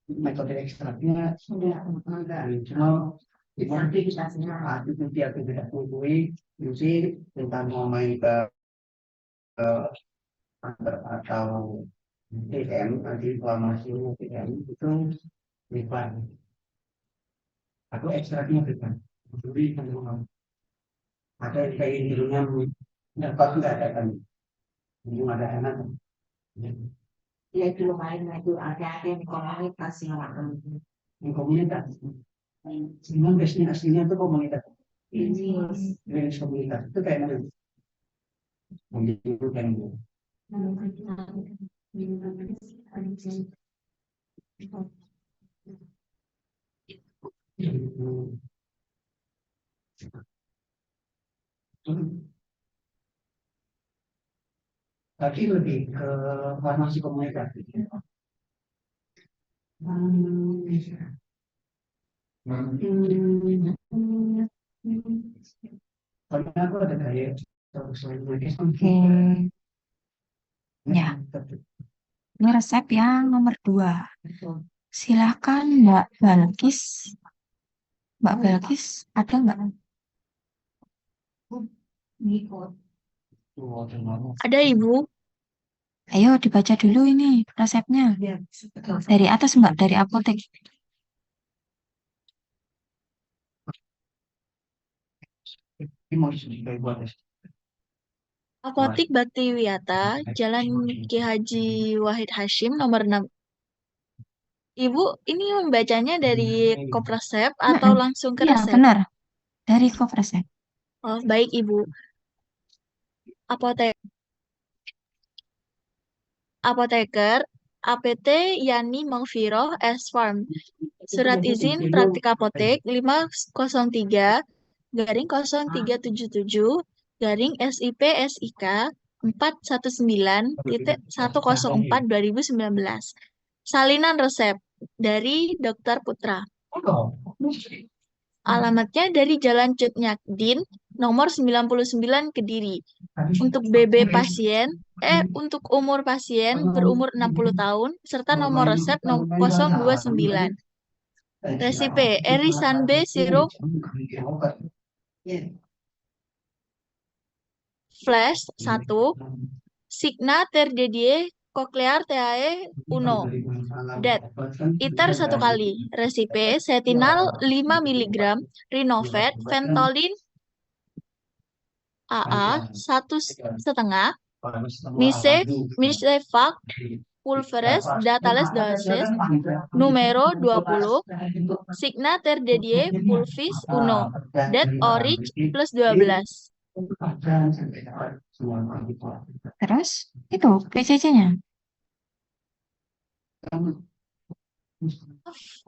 [SPEAKER 12] Metode ekstraknya sudah ada original identifikasinya itu dia tidak mengakui musik tentang main ke atau TM nanti informasi TM itu bebas atau ekstraknya bebas jadi ada yang kayak dulunya dapat nggak ada kan belum ada anak ya itu lumayan itu ada yang komunitas yang komunitas memang destinasinya itu komunitas ini komunitas itu kayak mana menjadi kan tapi lebih ke farmasi komunitas. Soalnya aku ada gaya
[SPEAKER 1] Oke. Ya. Ini resep yang nomor 2. Silakan Mbak Balkis. Mbak Balkis, ada nggak?
[SPEAKER 3] Ada Ibu.
[SPEAKER 1] Ayo dibaca dulu ini resepnya. Dari atas Mbak, dari apotek.
[SPEAKER 3] Apotik Bakti Wiyata, Jalan Ki Haji Wahid Hashim, nomor 6. Ibu, ini membacanya dari kop resep atau langsung ke
[SPEAKER 1] Iya,
[SPEAKER 3] resep?
[SPEAKER 1] benar. Dari kop resep.
[SPEAKER 3] Oh, baik Ibu. Apoteker, APT Yani Maghfirah S Farm. Surat izin praktik apotek 503-0377 SIP SIK 419.104/2019. Salinan resep dari Dr. Putra. Alamatnya dari Jalan Cut Nyakdin, nomor 99 Kediri. Untuk untuk umur pasien berumur 60 tahun, serta nomor resep 029. Resipe Erisan B sirup flash 1, Signa Terdedie Cochlear TAE 1. Dat ITER 1 kali. Resipe Setinal 5 mg, Rinovet, Ventolin AA 1,5, Misevac Pulveres Datales Dosis Numero 20, Signa Terdedie Pulvis 1, Dat Orich plus 12.
[SPEAKER 1] Terus itu PCC-nya.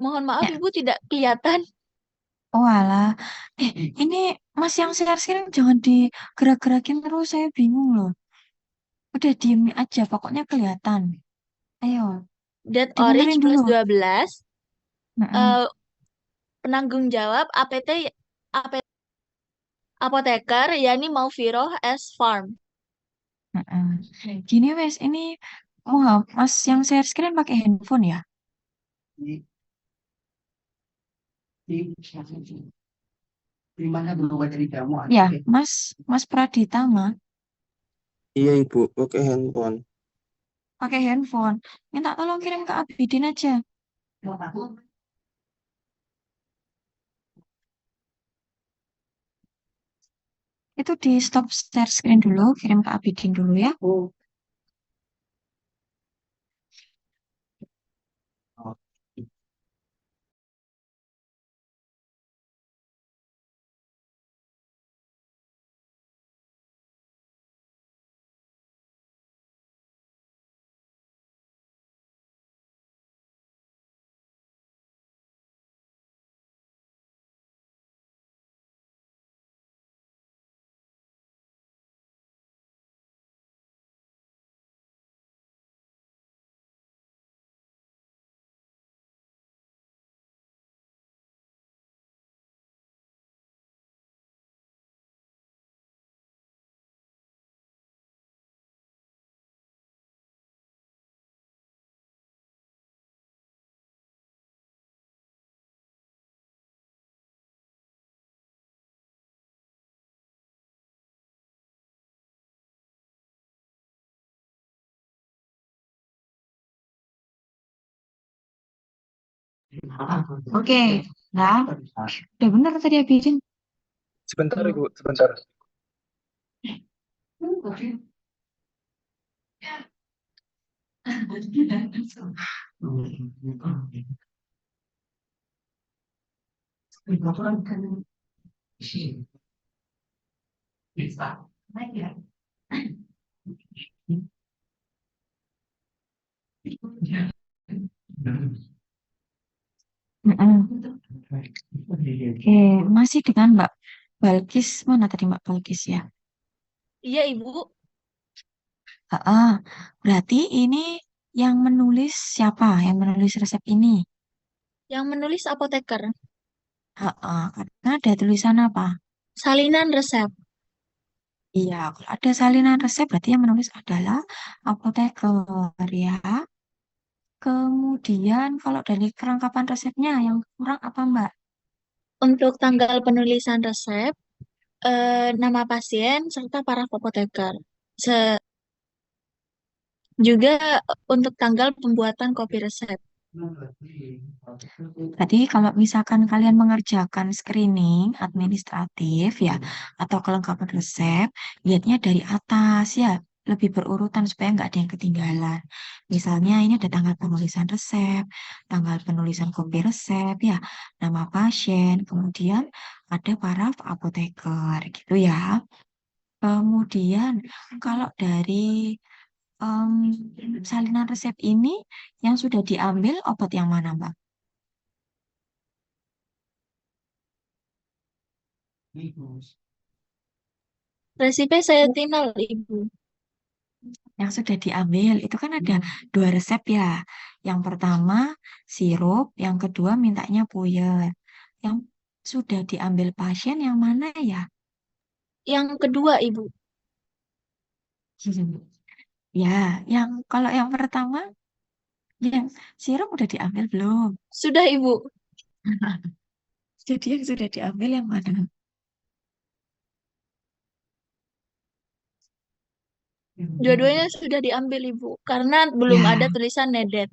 [SPEAKER 3] Mohon maaf
[SPEAKER 1] Ya.
[SPEAKER 3] Ibu tidak kelihatan.
[SPEAKER 1] Oh alah. Ini Mas yang share screen jangan digerak-gerakin terus, saya bingung loh. Udah diem aja, pokoknya kelihatan. Ayo,
[SPEAKER 3] Dat
[SPEAKER 1] dibenerin
[SPEAKER 3] Orich plus
[SPEAKER 1] dulu.
[SPEAKER 3] 12.
[SPEAKER 1] Heeh.
[SPEAKER 3] Penanggung jawab apoteker Yani Maghfirah S Farm.
[SPEAKER 1] Heeh. Gini wes, ini Mas yang share screen pakai handphone ya?
[SPEAKER 12] Di mana berubah dari jamu?
[SPEAKER 1] Ya, Mas Praditama
[SPEAKER 14] Iya Ibu, pakai handphone.
[SPEAKER 1] pakai handphone. Minta tolong kirim ke Abidin aja. Itu di stop share screen dulu, kirim ke Abidin dulu ya. Oke, nah, udah benar tadi Abidin.
[SPEAKER 11] Sebentar, Ibu, sebentar.
[SPEAKER 1] Mm-mm. Oke, masih dengan Mbak Balkis. Mana tadi Mbak Balkis ya?
[SPEAKER 3] Iya, Ibu.
[SPEAKER 1] Berarti ini yang menulis siapa? Yang menulis resep ini?
[SPEAKER 3] Yang menulis apoteker.
[SPEAKER 1] Karena ada tulisan apa?
[SPEAKER 3] Salinan resep.
[SPEAKER 1] Iya, kalau ada salinan resep berarti yang menulis adalah apoteker ya. Kemudian kalau dari kelengkapan resepnya yang kurang apa Mbak?
[SPEAKER 3] Untuk tanggal penulisan resep, nama pasien, serta paraf apoteker. Juga untuk tanggal pembuatan kopi resep.
[SPEAKER 1] Tadi kalau misalkan kalian mengerjakan screening administratif ya atau kelengkapan resep, lihatnya dari atas ya, lebih berurutan supaya nggak ada yang ketinggalan. Misalnya ini ada tanggal penulisan resep, tanggal penulisan kopi resep ya, nama pasien, kemudian ada paraf apoteker gitu ya. Kemudian kalau dari em, salinan resep ini yang sudah diambil obat yang mana, Mbak?
[SPEAKER 3] Resepnya saya tinggal, Ibu.
[SPEAKER 1] Yang sudah diambil itu kan ada dua resep ya. Yang pertama sirup, yang kedua mintanya puyer. Yang sudah diambil pasien yang mana ya?
[SPEAKER 3] Yang kedua, Ibu.
[SPEAKER 1] Ya, yang kalau yang pertama yang sirup udah diambil belum?
[SPEAKER 3] Sudah, Ibu.
[SPEAKER 1] Jadi yang sudah diambil yang mana?
[SPEAKER 3] Dua-duanya sudah diambil, Ibu. Karena belum
[SPEAKER 1] Ya.
[SPEAKER 3] ada tulisan nedet.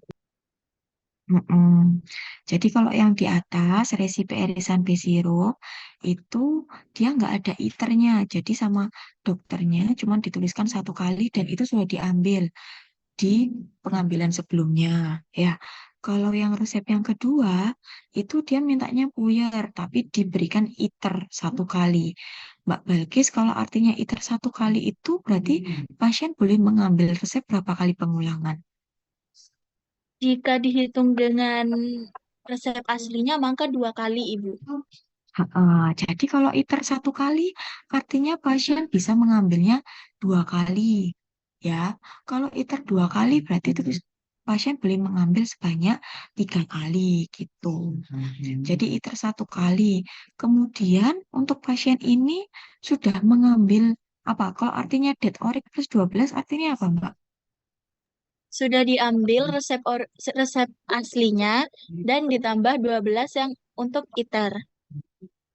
[SPEAKER 1] Jadi kalau yang di atas resipi irisan B sirup itu dia nggak ada iternya. Jadi sama dokternya cuma dituliskan satu kali dan itu sudah diambil di pengambilan sebelumnya. Ya, kalau yang resep yang kedua itu dia mintanya puyer tapi diberikan iter satu kali. Mbak Balkis, kalau artinya iter satu kali itu berarti pasien boleh mengambil resep berapa kali pengulangan?
[SPEAKER 3] Jika dihitung dengan resep aslinya, maka 2 kali, Ibu.
[SPEAKER 1] Jadi kalau iter satu kali, artinya pasien bisa mengambilnya 2 kali. Ya, kalau iter 2 kali berarti terus pasien boleh mengambil sebanyak 3 kali gitu. Jadi iter satu kali. Kemudian untuk pasien ini sudah mengambil apa? Kalau artinya det orik plus 12 artinya apa, Mbak?
[SPEAKER 3] Sudah diambil resep aslinya dan ditambah 12 yang untuk iter.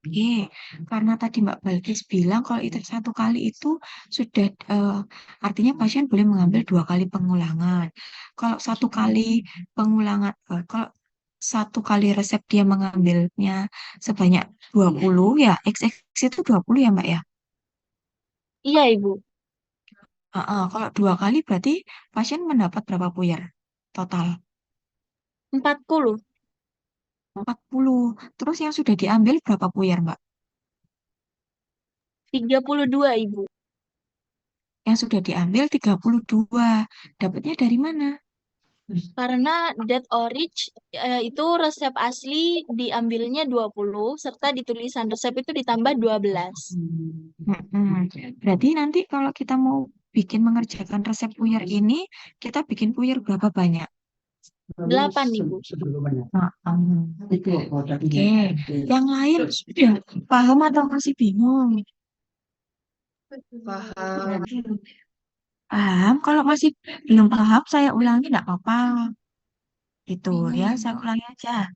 [SPEAKER 1] Oke, karena tadi Mbak Balkis bilang kalau iter satu kali itu sudah artinya pasien boleh mengambil 2 kali pengulangan. Kalau satu kali pengulangan, kalau satu kali resep dia mengambilnya sebanyak 20 ya, XX itu 20 ya Mbak ya?
[SPEAKER 3] Iya, Ibu.
[SPEAKER 1] Kalau 2 kali berarti pasien mendapat berapa puyer total?
[SPEAKER 3] 40.
[SPEAKER 1] 40. Terus yang sudah diambil berapa puyer Mbak?
[SPEAKER 3] 32, Ibu.
[SPEAKER 1] Yang sudah diambil 32. Dapatnya dari mana?
[SPEAKER 3] Karena det orig itu resep asli diambilnya 20 serta di tulisan resep itu ditambah 12.
[SPEAKER 1] Berarti nanti kalau kita mau bikin mengerjakan resep puyer ini, kita bikin puyer berapa banyak?
[SPEAKER 3] 8, Ibu.
[SPEAKER 1] Oke, yang lain sudah paham atau masih bingung?
[SPEAKER 7] Paham.
[SPEAKER 1] Paham, kalau masih belum paham, saya ulangi enggak apa-apa. Gitu ya, saya ulangi aja.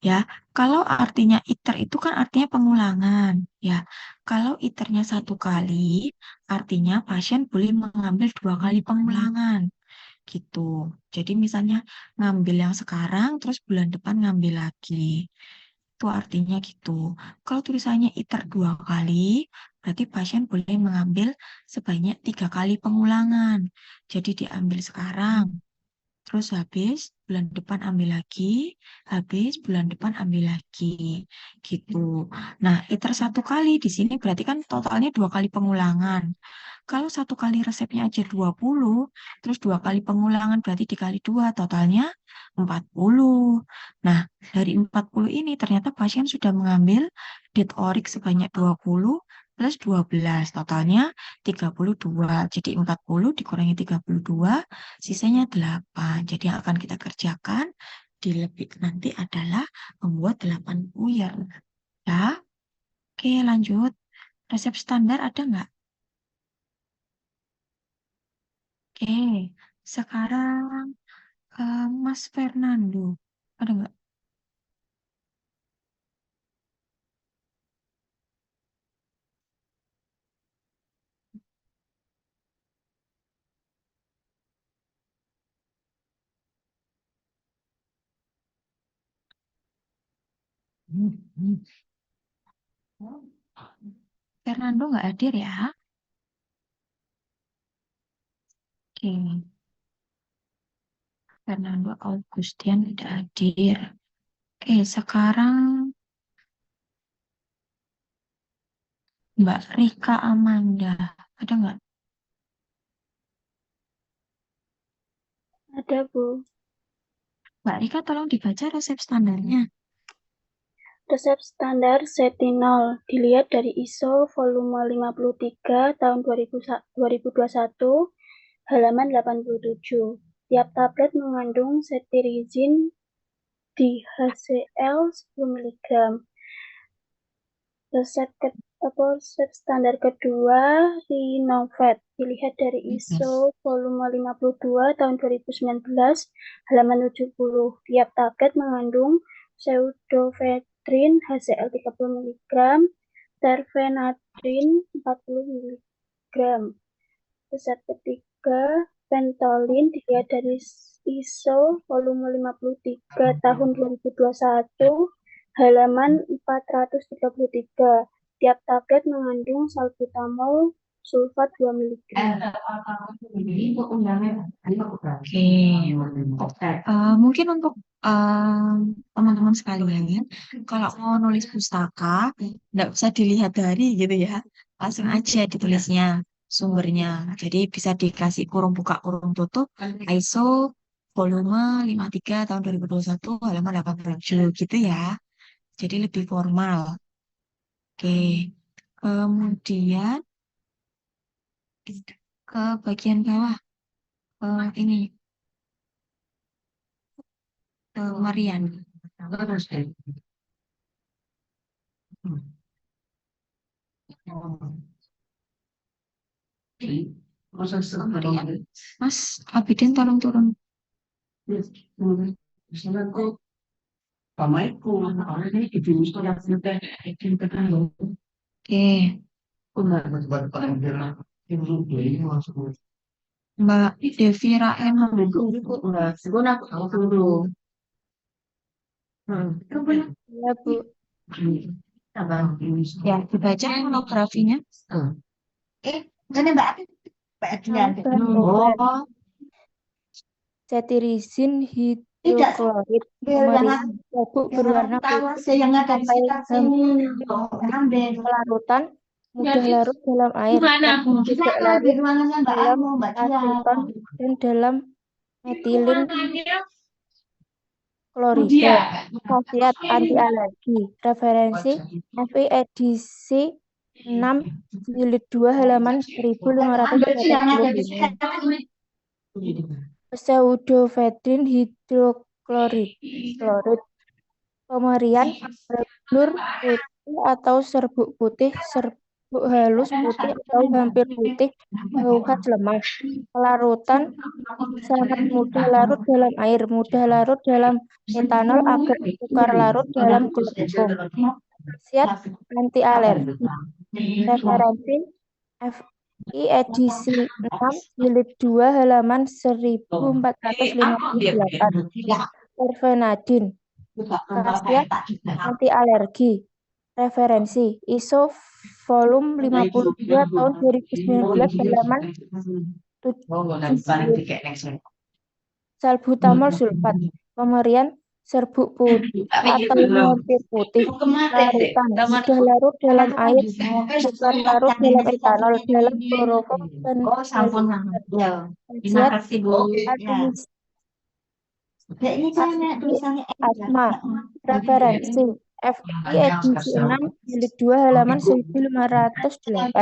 [SPEAKER 1] Ya, kalau artinya iter itu kan artinya pengulangan. Ya, kalau iternya satu kali, artinya pasien boleh mengambil 2 kali pengulangan. gitu. Jadi misalnya ngambil yang sekarang, terus bulan depan ngambil lagi. Itu artinya gitu. Kalau tulisannya ITER 2 kali, berarti pasien boleh mengambil sebanyak 3 kali pengulangan. Jadi diambil sekarang, terus habis bulan depan ambil lagi, habis bulan depan ambil lagi, gitu. Nah, ITER 1 kali di sini berarti kan totalnya 2 kali pengulangan. Kalau 1 kali resepnya aja 20, terus 2 kali pengulangan berarti dikali 2, totalnya 40. Nah, dari 40 ini ternyata pasien sudah mengambil detorik sebanyak 20 plus 12, totalnya 32. Jadi 40 dikurangi 32, sisanya 8. Jadi yang akan kita kerjakan di lebih nanti adalah membuat 8 puyer. Ya, oke lanjut. Resep standar ada nggak? Oke, sekarang Mas Fernando, ada nggak? Fernando nggak hadir ya? Oke, Fernando Augustian tidak hadir. Oke, sekarang Mbak Rika Amanda, ada nggak?
[SPEAKER 9] Ada, Bu.
[SPEAKER 1] Mbak Rika tolong dibaca resep standarnya.
[SPEAKER 9] Resep standar Setinol dilihat dari ISO volume 53 tahun 2021 halaman 87. Tiap tablet mengandung cetirizin di HCl 10 mg. Resep standar kedua Rinovet dilihat dari ISO volume 52 tahun 2019 halaman 70. Tiap tablet mengandung pseudoephedrine HCl 30 mg, terfenadrin 40 mg. Resep ketiga Ventolin dilihat dari ISO volume 53 tahun 2021 halaman 433. Tiap tablet mengandung salbutamol sulfat 2 mg.
[SPEAKER 1] Oke, mungkin untuk teman-teman sekalian, kalau mau nulis pustaka, nggak usah dilihat dari gitu ya, langsung aja ditulisnya sumbernya. Jadi bisa dikasih kurung buka kurung tutup ISO volume 53 tahun 2021 halaman 87 gitu ya. Jadi lebih formal. Oke, kemudian ke bagian bawah, ini Marian. Marian. Mas Abidin tolong turun. Oke. Mbak Devi Raen
[SPEAKER 7] Ya, Bu.
[SPEAKER 1] ya, dibaca monografinya. Oh,
[SPEAKER 8] Cetirizin hidroklorid pemeriksaan bubuk berwarna putih sampai hampir pelarutan mudah larut dalam air tapi tidak larut dalam aseton dan dalam metilin klorida. Khasiat anti alergi. Referensi FI edisi 6 jilid 2 halaman 1585. Pseudoephedrine hidroklorid. Pemerian blur putih atau serbuk putih, serbuk halus putih atau hampir putih, bau khas lemah. Pelarutan sangat mudah larut dalam air, mudah larut dalam etanol, agak sukar larut dalam kloroform. Khasiat anti alergi. Referensi FI edisi 6 jilid 2 halaman 1458. Terfenadin, khasiat anti alergi. Referensi ISO volume 52 tahun 2019 halaman 70. Salbutamol sulfat, pemberian serbuk putih atau montir putih, larutan, sudah larut dalam air, bukan larut dalam etanol, dalam kloroform dan khasiat asma. Referensi FI edisi 6 jilid 2 halaman 1508.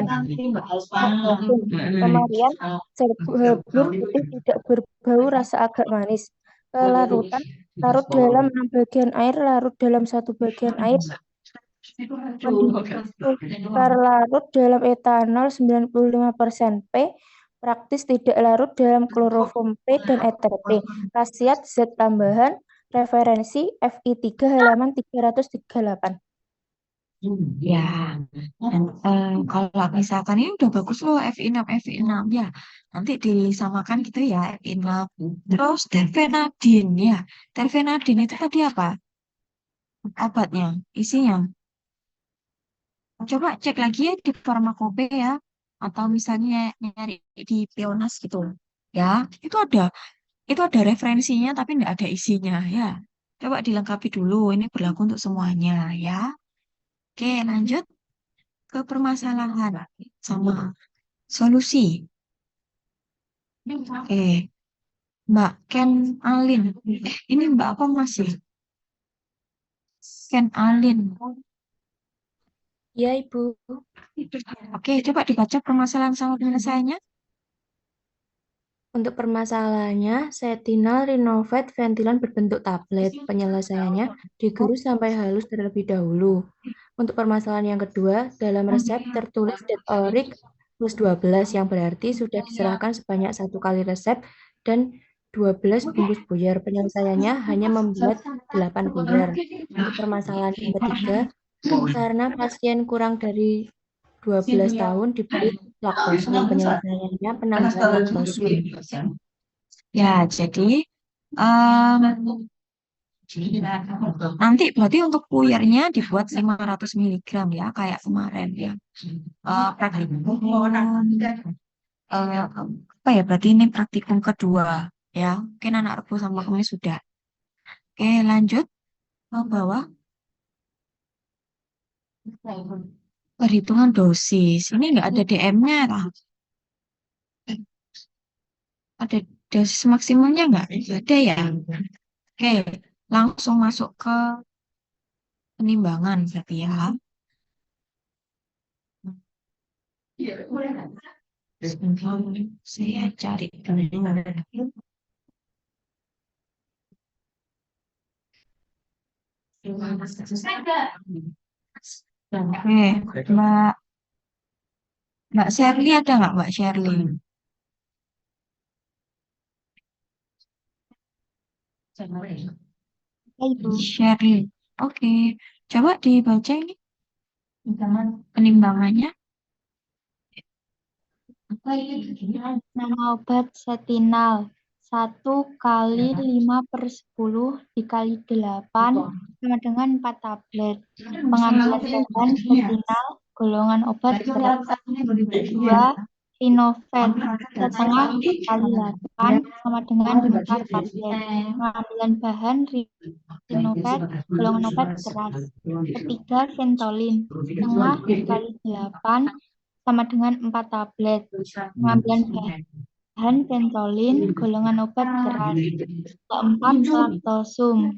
[SPEAKER 8] Pemberian serbuk habur putih tidak berbau, rasa agak manis. Kelarutan larut dalam 6 bagian air, larut dalam 1 bagian air. Sukar larut dalam etanol 95% P. Praktis tidak larut dalam kloroform P dan eter P. Khasiat zat tambahan. Referensi FI 3 halaman 338.
[SPEAKER 1] Ya, dan kalau misalkan ini udah bagus loh FI6 ya, nanti disamakan gitu ya FI6. Terus terfenadin ya, terfenadin itu tadi apa? Obatnya, isinya. Coba cek lagi ya di Farmakope ya, atau misalnya nyari di Pionas gitu. Ya, itu ada referensinya tapi nggak ada isinya ya. Coba dilengkapi dulu, ini berlaku untuk semuanya ya. Oke, lanjut ke permasalahan sama solusi. Oke, Mbak Ken Alin. Ini Mbak apa masih? Ken Alin.
[SPEAKER 8] Ya, Ibu.
[SPEAKER 1] Oke, coba dibaca permasalahan sama penyelesaiannya.
[SPEAKER 8] Untuk permasalahannya, setinal Rinovet ventilan berbentuk tablet. Penyelesaiannya digerus sampai halus terlebih dahulu. Untuk permasalahan yang kedua, dalam resep tertulis Detoric plus 12 yang berarti sudah diserahkan sebanyak 1 kali resep dan 12 bungkus buyar. Penyelesaiannya hanya membuat 8 buyar. Untuk permasalahan yang ketiga, karena pasien kurang dari 12 tahun diberi laktosa, penyelesaiannya penambahan laktosa.
[SPEAKER 1] Ya, jadi nanti berarti untuk puyernya dibuat 500 mg ya, kayak kemarin ya. Praktikum, apa ya, berarti ini praktikum kedua ya. Mungkin anak Rebo sama kami sudah. Oke, lanjut ke bawah. Perhitungan dosis. Ini nggak ada DM-nya lah. Ada dosis maksimumnya nggak? Nggak ada ya. Oke, langsung masuk ke penimbangan berarti ya. Sebentar, saya cari dulu. Oke, Mbak Shirley ada nggak Mbak Shirley? Shirley. Oke, coba dibaca ini penimbangannya.
[SPEAKER 13] Nama obat setinal 1 kali 5/10 dikali 8 sama dengan 4 tablet. Pengambilan bahan setinal golongan obat berat 2 Rinovet setengah kali 8 sama dengan 4 tablet. Pengambilan bahan Rinovet golongan obat keras. Ketiga Ventolin setengah dikali 8 sama dengan 4 tablet. Pengambilan bahan Ventolin golongan obat keras. Keempat Lactosum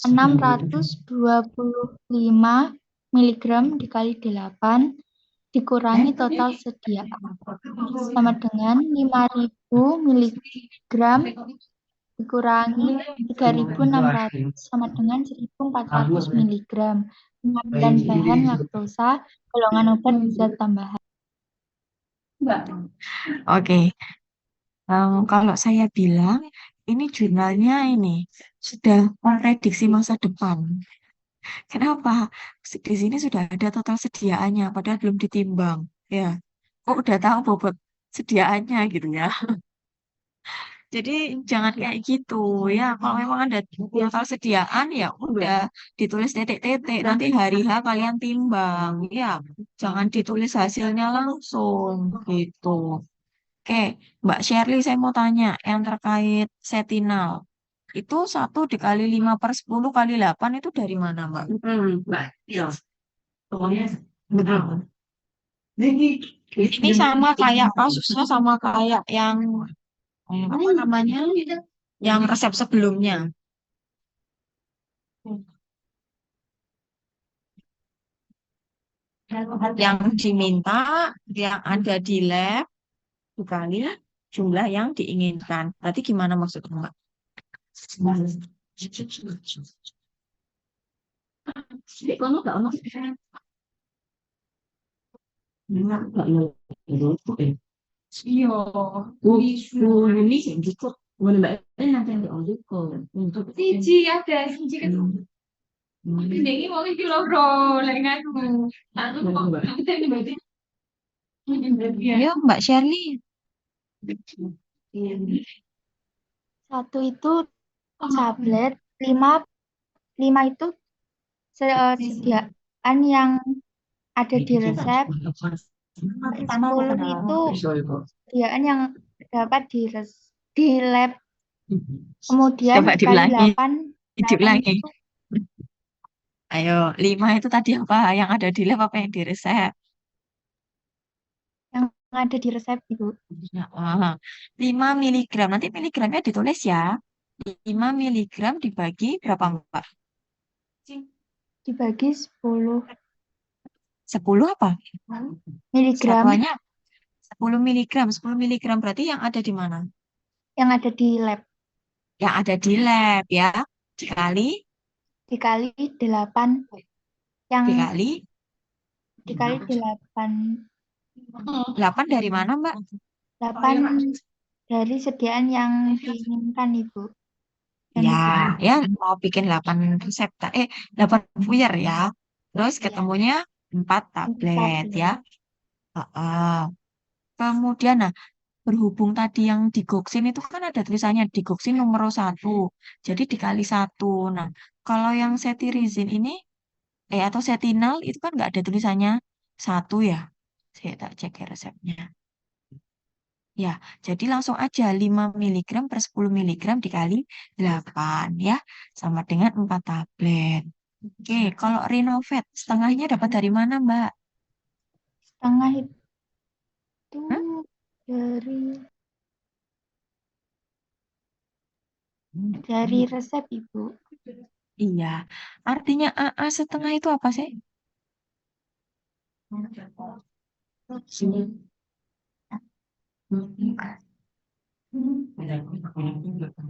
[SPEAKER 13] 625 mg dikali 8 dikurangi total sediaan sama dengan 5.000 mg dikurangi 3.600 sama dengan 1.400 mg. Pengambilan bahan laktosa golongan obat zat tambahan.
[SPEAKER 1] Oke. Kalau saya bilang ini jurnalnya ini sudah memprediksi masa depan. Kenapa? Di sini sudah ada total sediaannya, padahal belum ditimbang. Ya, kok udah tahu bobot sediaannya gitu ya. Jadi jangan kayak gitu ya. Kalau memang ada total sediaan ya udah ditulis titik-titik. Nanti hari H kalian timbang ya. Jangan ditulis hasilnya langsung gitu. Oke, Mbak Shirley saya mau tanya yang terkait setinal. Itu 1 dikali 5/10 kali 8 itu dari mana, Mbak? Mbak, iya. Betul. Ini sama kayak kasusnya sama kayak yang apa namanya? Yang resep sebelumnya. Yang diminta, yang ada di lab, dikali jumlah yang diinginkan. Berarti gimana maksudnya, Mbak? Iya, ini cukup. Siji ada siji kan. Ini mau iki loro lek ngaku. Ya, Mbak Shirley.
[SPEAKER 13] Satu itu tablet, lima itu sediaan yang ada di resep, 10 itu sediaan yang dapat di lab. Kemudian
[SPEAKER 1] Coba
[SPEAKER 13] dikali
[SPEAKER 1] diulangi.
[SPEAKER 13] 8
[SPEAKER 1] Diulangi.
[SPEAKER 13] itu
[SPEAKER 1] Ayo, 5 itu tadi apa? Yang ada di lab apa yang di resep?
[SPEAKER 13] yang ada di resep, Ibu.
[SPEAKER 1] Ya, 5 miligram. Nanti miligramnya ditulis ya. 5 miligram dibagi berapa, Mbak?
[SPEAKER 13] Dibagi 10
[SPEAKER 1] 10 apa?
[SPEAKER 13] miligram
[SPEAKER 1] Satuannya 10 miligram. 10 miligram berarti yang ada di mana?
[SPEAKER 13] yang ada di lab.
[SPEAKER 1] Yang ada di lab ya. Dikali
[SPEAKER 13] 8 yang
[SPEAKER 1] dikali
[SPEAKER 13] 8
[SPEAKER 1] 8 dari mana, Mbak?
[SPEAKER 13] 8 dari sediaan yang diinginkan, Ibu.
[SPEAKER 1] Ya, ya mau bikin 8 resep 8 puyer ya. Terus ketemunya 4 tablet ya. Kemudian berhubung tadi yang digoksin itu kan ada tulisannya digoksin nomor 1. Jadi dikali 1. Nah, kalau yang cetirizin ini atau setinal itu kan nggak ada tulisannya 1 ya. Saya tak cek ya resepnya. Ya, jadi langsung aja 5 miligram per 10 miligram dikali 8 ya. Sama dengan 4 tablet. Oke, kalau Rinovet setengahnya dapat dari mana, Mbak?
[SPEAKER 13] Setengah itu dari resep, Ibu.
[SPEAKER 1] Iya, artinya AA setengah itu apa sih?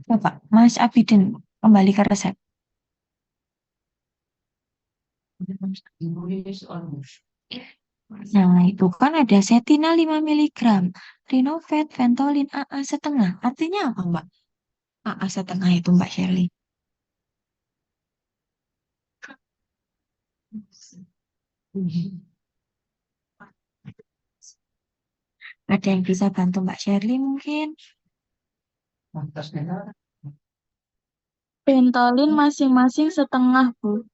[SPEAKER 1] Coba, Mas Abidin kembali ke resep. Nah, itu kan ada setinal 5 miligram, Rinovet, Ventolin, AA setengah. Artinya apa, Mbak? AA setengah itu, Mbak Shirley. Ada yang bisa bantu Mbak Shirley mungkin?
[SPEAKER 3] Pentolin masing-masing setengah, Bu.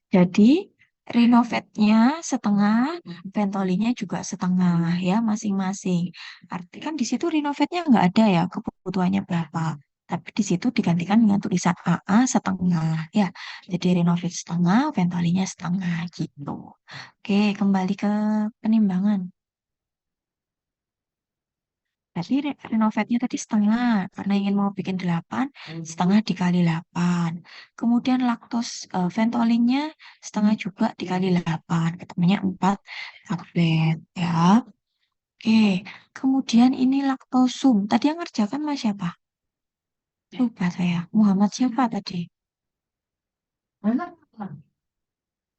[SPEAKER 1] Jadi Rinovetnya setengah, Ventolinnya juga setengah ya masing-masing. Arti kan di situ Rinovetnya nggak ada ya kebutuhannya berapa. Tapi di situ digantikan dengan tulisan AA setengah ya. Jadi Rinovet setengah, Ventolinnya setengah gitu. Oke, kembali ke penimbangan. Berarti Renovetnya tadi setengah, karena ingin mau bikin 8, setengah dikali 8. Kemudian laktos Ventolinnya setengah juga dikali 8, ketemunya 4 tablet ya. Oke, kemudian ini laktosum. Tadi yang ngerjakan Mas siapa? Lupa saya. Muhammad siapa tadi?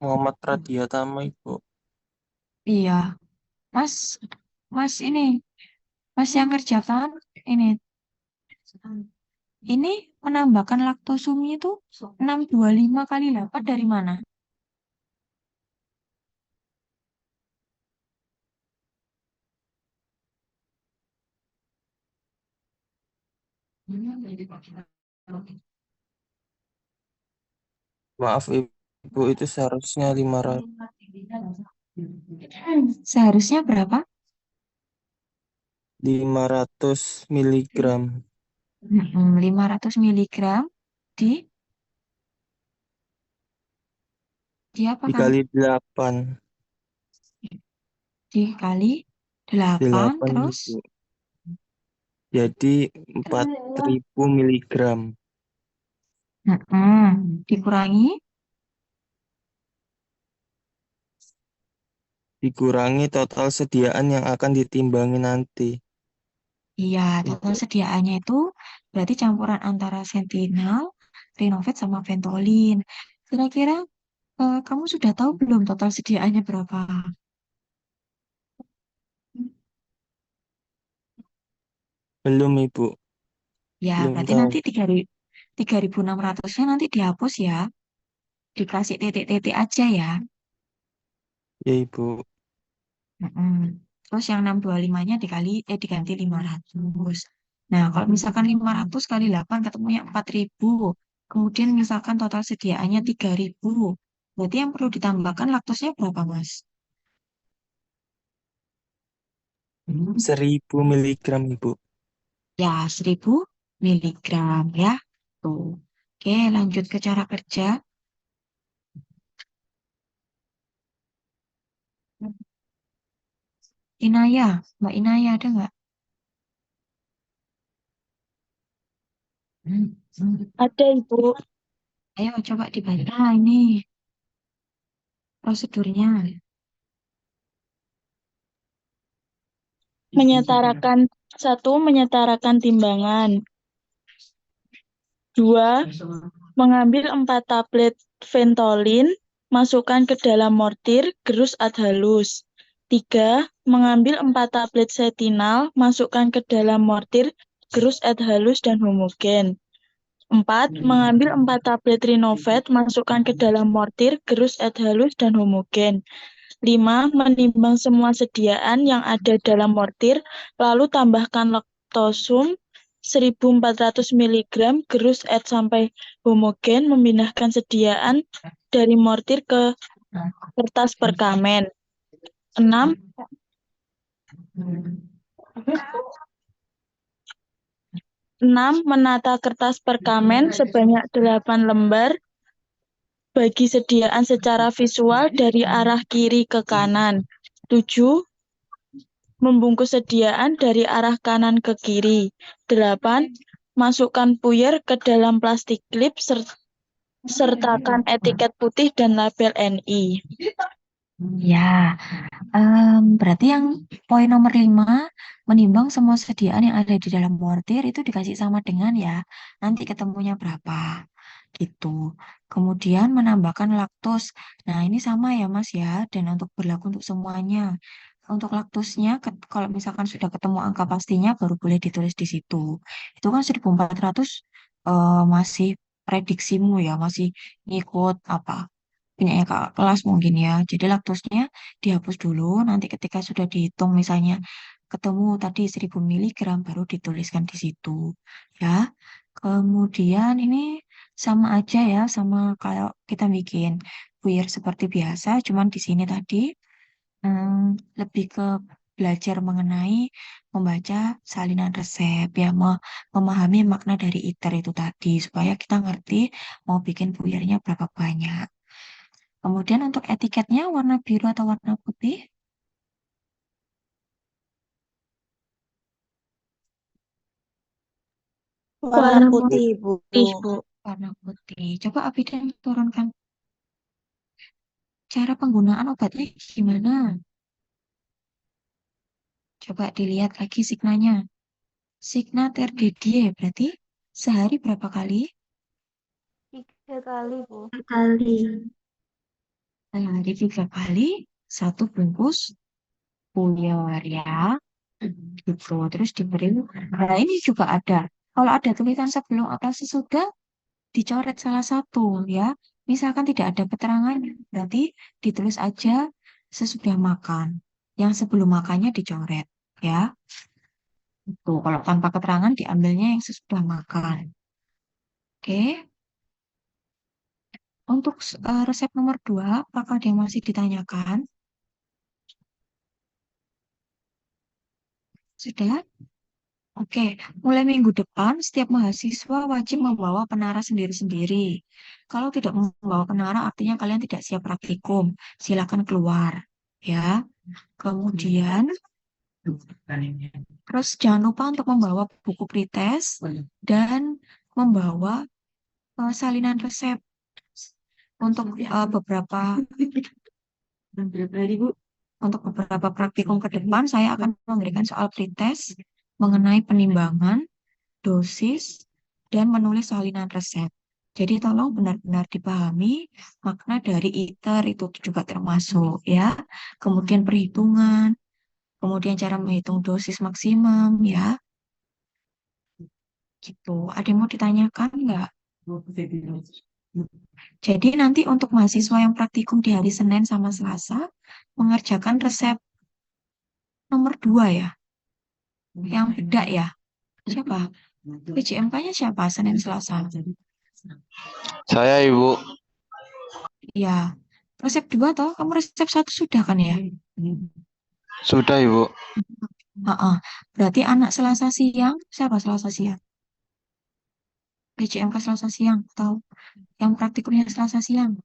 [SPEAKER 14] Muhammad Radiatama, Ibu.
[SPEAKER 1] Iya, Mas ini, Mas yang ngerjakan ini. Ini menambahkan laktosumnya itu 625 kali 8 dari mana?
[SPEAKER 14] Maaf Ibu, itu seharusnya 500
[SPEAKER 1] Seharusnya berapa?
[SPEAKER 14] 500 miligram
[SPEAKER 1] 500 miligram di apa kamu?
[SPEAKER 14] dikali 8.
[SPEAKER 1] Dikali 8
[SPEAKER 14] 8
[SPEAKER 1] terus
[SPEAKER 14] Ibu. Jadi 4.000 miligram
[SPEAKER 1] dikurangi
[SPEAKER 14] dikurangi total sediaan yang akan ditimbangi nanti.
[SPEAKER 1] iya, total sediaannya itu berarti campuran antara Sentinel, Rinovet sama Ventolin. Kira-kira kamu sudah tahu belum total sediaannya berapa?
[SPEAKER 14] Belum Ibu,
[SPEAKER 1] Ya,
[SPEAKER 14] belum
[SPEAKER 1] berarti
[SPEAKER 14] tahu.
[SPEAKER 1] nanti 3.600-nya nanti dihapus ya. Dikasih titik-titik aja ya.
[SPEAKER 14] Ya Ibu,
[SPEAKER 1] Mm-mm. Terus yang 625-nya diganti 500. Nah, kalau misalkan 500 kali 8 ketemunya 4.000. Kemudian misalkan total sediaannya 3.000. Berarti yang perlu ditambahkan laktosnya berapa, Mas?
[SPEAKER 14] 1.000 miligram Ibu.
[SPEAKER 1] Ya, 1.000 miligram ya. Tuh. Oke, lanjut ke cara kerja. Inaya, Mbak Inaya ada nggak?
[SPEAKER 7] Ada Ibu.
[SPEAKER 1] Ayo coba dibaca ini prosedurnya.
[SPEAKER 7] Menyetarakan timbangan. 2. Mengambil 4 tablet Ventolin, masukkan ke dalam mortir, gerus halus. 3. Mengambil 4 tablet Setinal, masukkan ke dalam mortir, gerus halus dan homogen. 4. Mengambil 4 tablet Rinovet, masukkan ke dalam mortir, gerus halus dan homogen. 5. Menimbang semua sediaan yang ada dalam mortir, lalu tambahkan laktosum 1.400 mg gerus sampai homogen, memindahkan sediaan dari mortir ke kertas perkamen. 6. Menata kertas perkamen sebanyak 8 lembar, bagi sediaan secara visual dari arah kiri ke kanan. 7. Membungkus sediaan dari arah kanan ke kiri. 8. Masukkan puyer ke dalam plastik klip, sertakan etiket putih dan label NI.
[SPEAKER 1] Ya, berarti yang poin nomor 5, menimbang semua sediaan yang ada di dalam mortir itu dikasih sama dengan ya, nanti ketemunya berapa, gitu. Kemudian menambahkan laktos. Nah, ini sama ya Mas ya, dan untuk berlaku untuk semuanya. Untuk laktosnya, kalau misalkan sudah ketemu angka pastinya, baru boleh ditulis di situ. Itu kan 1.400 masih prediksimu ya, masih ngikut apa punyanya kakak kelas mungkin ya. Jadi laktosnya dihapus dulu, nanti ketika sudah dihitung misalnya ketemu tadi 1.000 miligram baru dituliskan di situ ya. Kemudian ini sama aja ya, sama kalau kita bikin puyer seperti biasa, cuman di sini tadi lebih ke belajar mengenai membaca salinan resep ya, memahami makna dari ITER itu tadi supaya kita ngerti mau bikin puyernya berapa banyak. Kemudian untuk etiketnya warna biru atau warna putih?
[SPEAKER 8] Warna putih, Bu.
[SPEAKER 1] Warna putih. Coba Abiden turunkan cara penggunaan obatnya gimana? Coba dilihat lagi signanya. Signa terdidie berarti sehari berapa kali?
[SPEAKER 8] 3 kali, Bu.
[SPEAKER 1] Sehari 3 kali, 1 bungkus puyer ya. Gitu. Terus diberi. Nah ini juga ada. Kalau ada tulisan sebelum atau sesudah, dicoret salah satu ya. Misalkan tidak ada keterangan, berarti ditulis aja sesudah makan. Yang sebelum makannya dicoret ya. Itu kalau tanpa keterangan diambilnya yang sesudah makan. Oke. Untuk resep nomor 2, apakah ada yang masih ditanyakan? Sudah? Oke, mulai minggu depan setiap mahasiswa wajib membawa penara sendiri-sendiri. Kalau tidak membawa penara, artinya kalian tidak siap praktikum. Silakan keluar, ya. Kemudian, terus jangan lupa untuk membawa buku pretest dan membawa salinan resep untuk beberapa praktikum ke depan. Saya akan memberikan soal pretest mengenai penimbangan, dosis, dan menulis salinan resep. Jadi tolong benar-benar dipahami makna dari ITER itu juga termasuk ya. Kemudian perhitungan, kemudian cara menghitung dosis maksimum ya. Gitu. Ada yang mau ditanyakan nggak? Jadi nanti untuk mahasiswa yang praktikum di hari Senin sama Selasa mengerjakan resep nomor 2 ya. Yang beda ya. Siapa? PJMK-nya siapa? Senin Selasa.
[SPEAKER 14] Saya, Ibu.
[SPEAKER 1] Ya. Resep 2 toh? Kamu resep 1 sudah kan ya?
[SPEAKER 14] Sudah, Ibu.
[SPEAKER 1] Berarti anak Selasa siang, siapa Selasa siang? PJMK Selasa siang, tahu? Yang praktikumnya Selasa siang.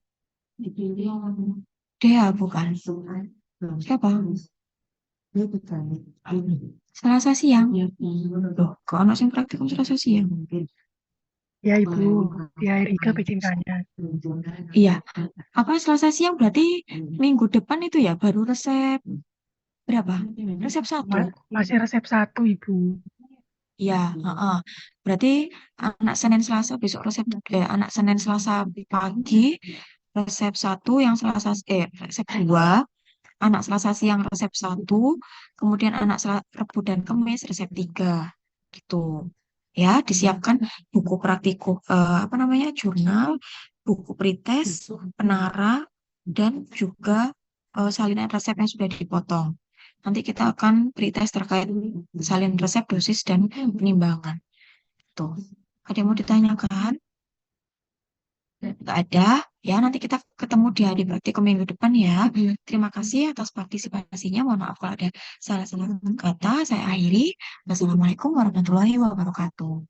[SPEAKER 1] Dea bukan? Siapa? Selasa siang. Loh, kok anak yang praktikum Selasa siang?
[SPEAKER 15] Ya Ibu, ya Erika PJMK-nya.
[SPEAKER 1] Iya. Apa Selasa siang berarti minggu depan itu ya baru resep berapa? Resep 1.
[SPEAKER 15] Masih resep 1 Ibu.
[SPEAKER 1] Iya, berarti anak Senin Selasa besok anak Senin Selasa pagi resep 1, yang resep 2, anak Selasa siang resep 1, kemudian anak Rabu dan Kamis resep 3. Gitu. Ya, disiapkan buku praktikum jurnal, buku pretest, penara, dan juga salinan resep yang sudah dipotong. Nanti kita akan pretest terkait salinan resep, dosis, dan penimbangan. Tuh. Ada yang mau ditanyakan? Nggak ada. Ya, nanti kita ketemu di hari praktikum minggu depan ya. Terima kasih atas partisipasinya. Mohon maaf kalau ada salah-salah kata. Saya akhiri. Wassalamualaikum warahmatullahi wabarakatuh.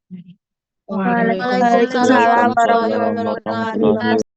[SPEAKER 3] Waalaikumsalam warahmatullahi wabarakatuh.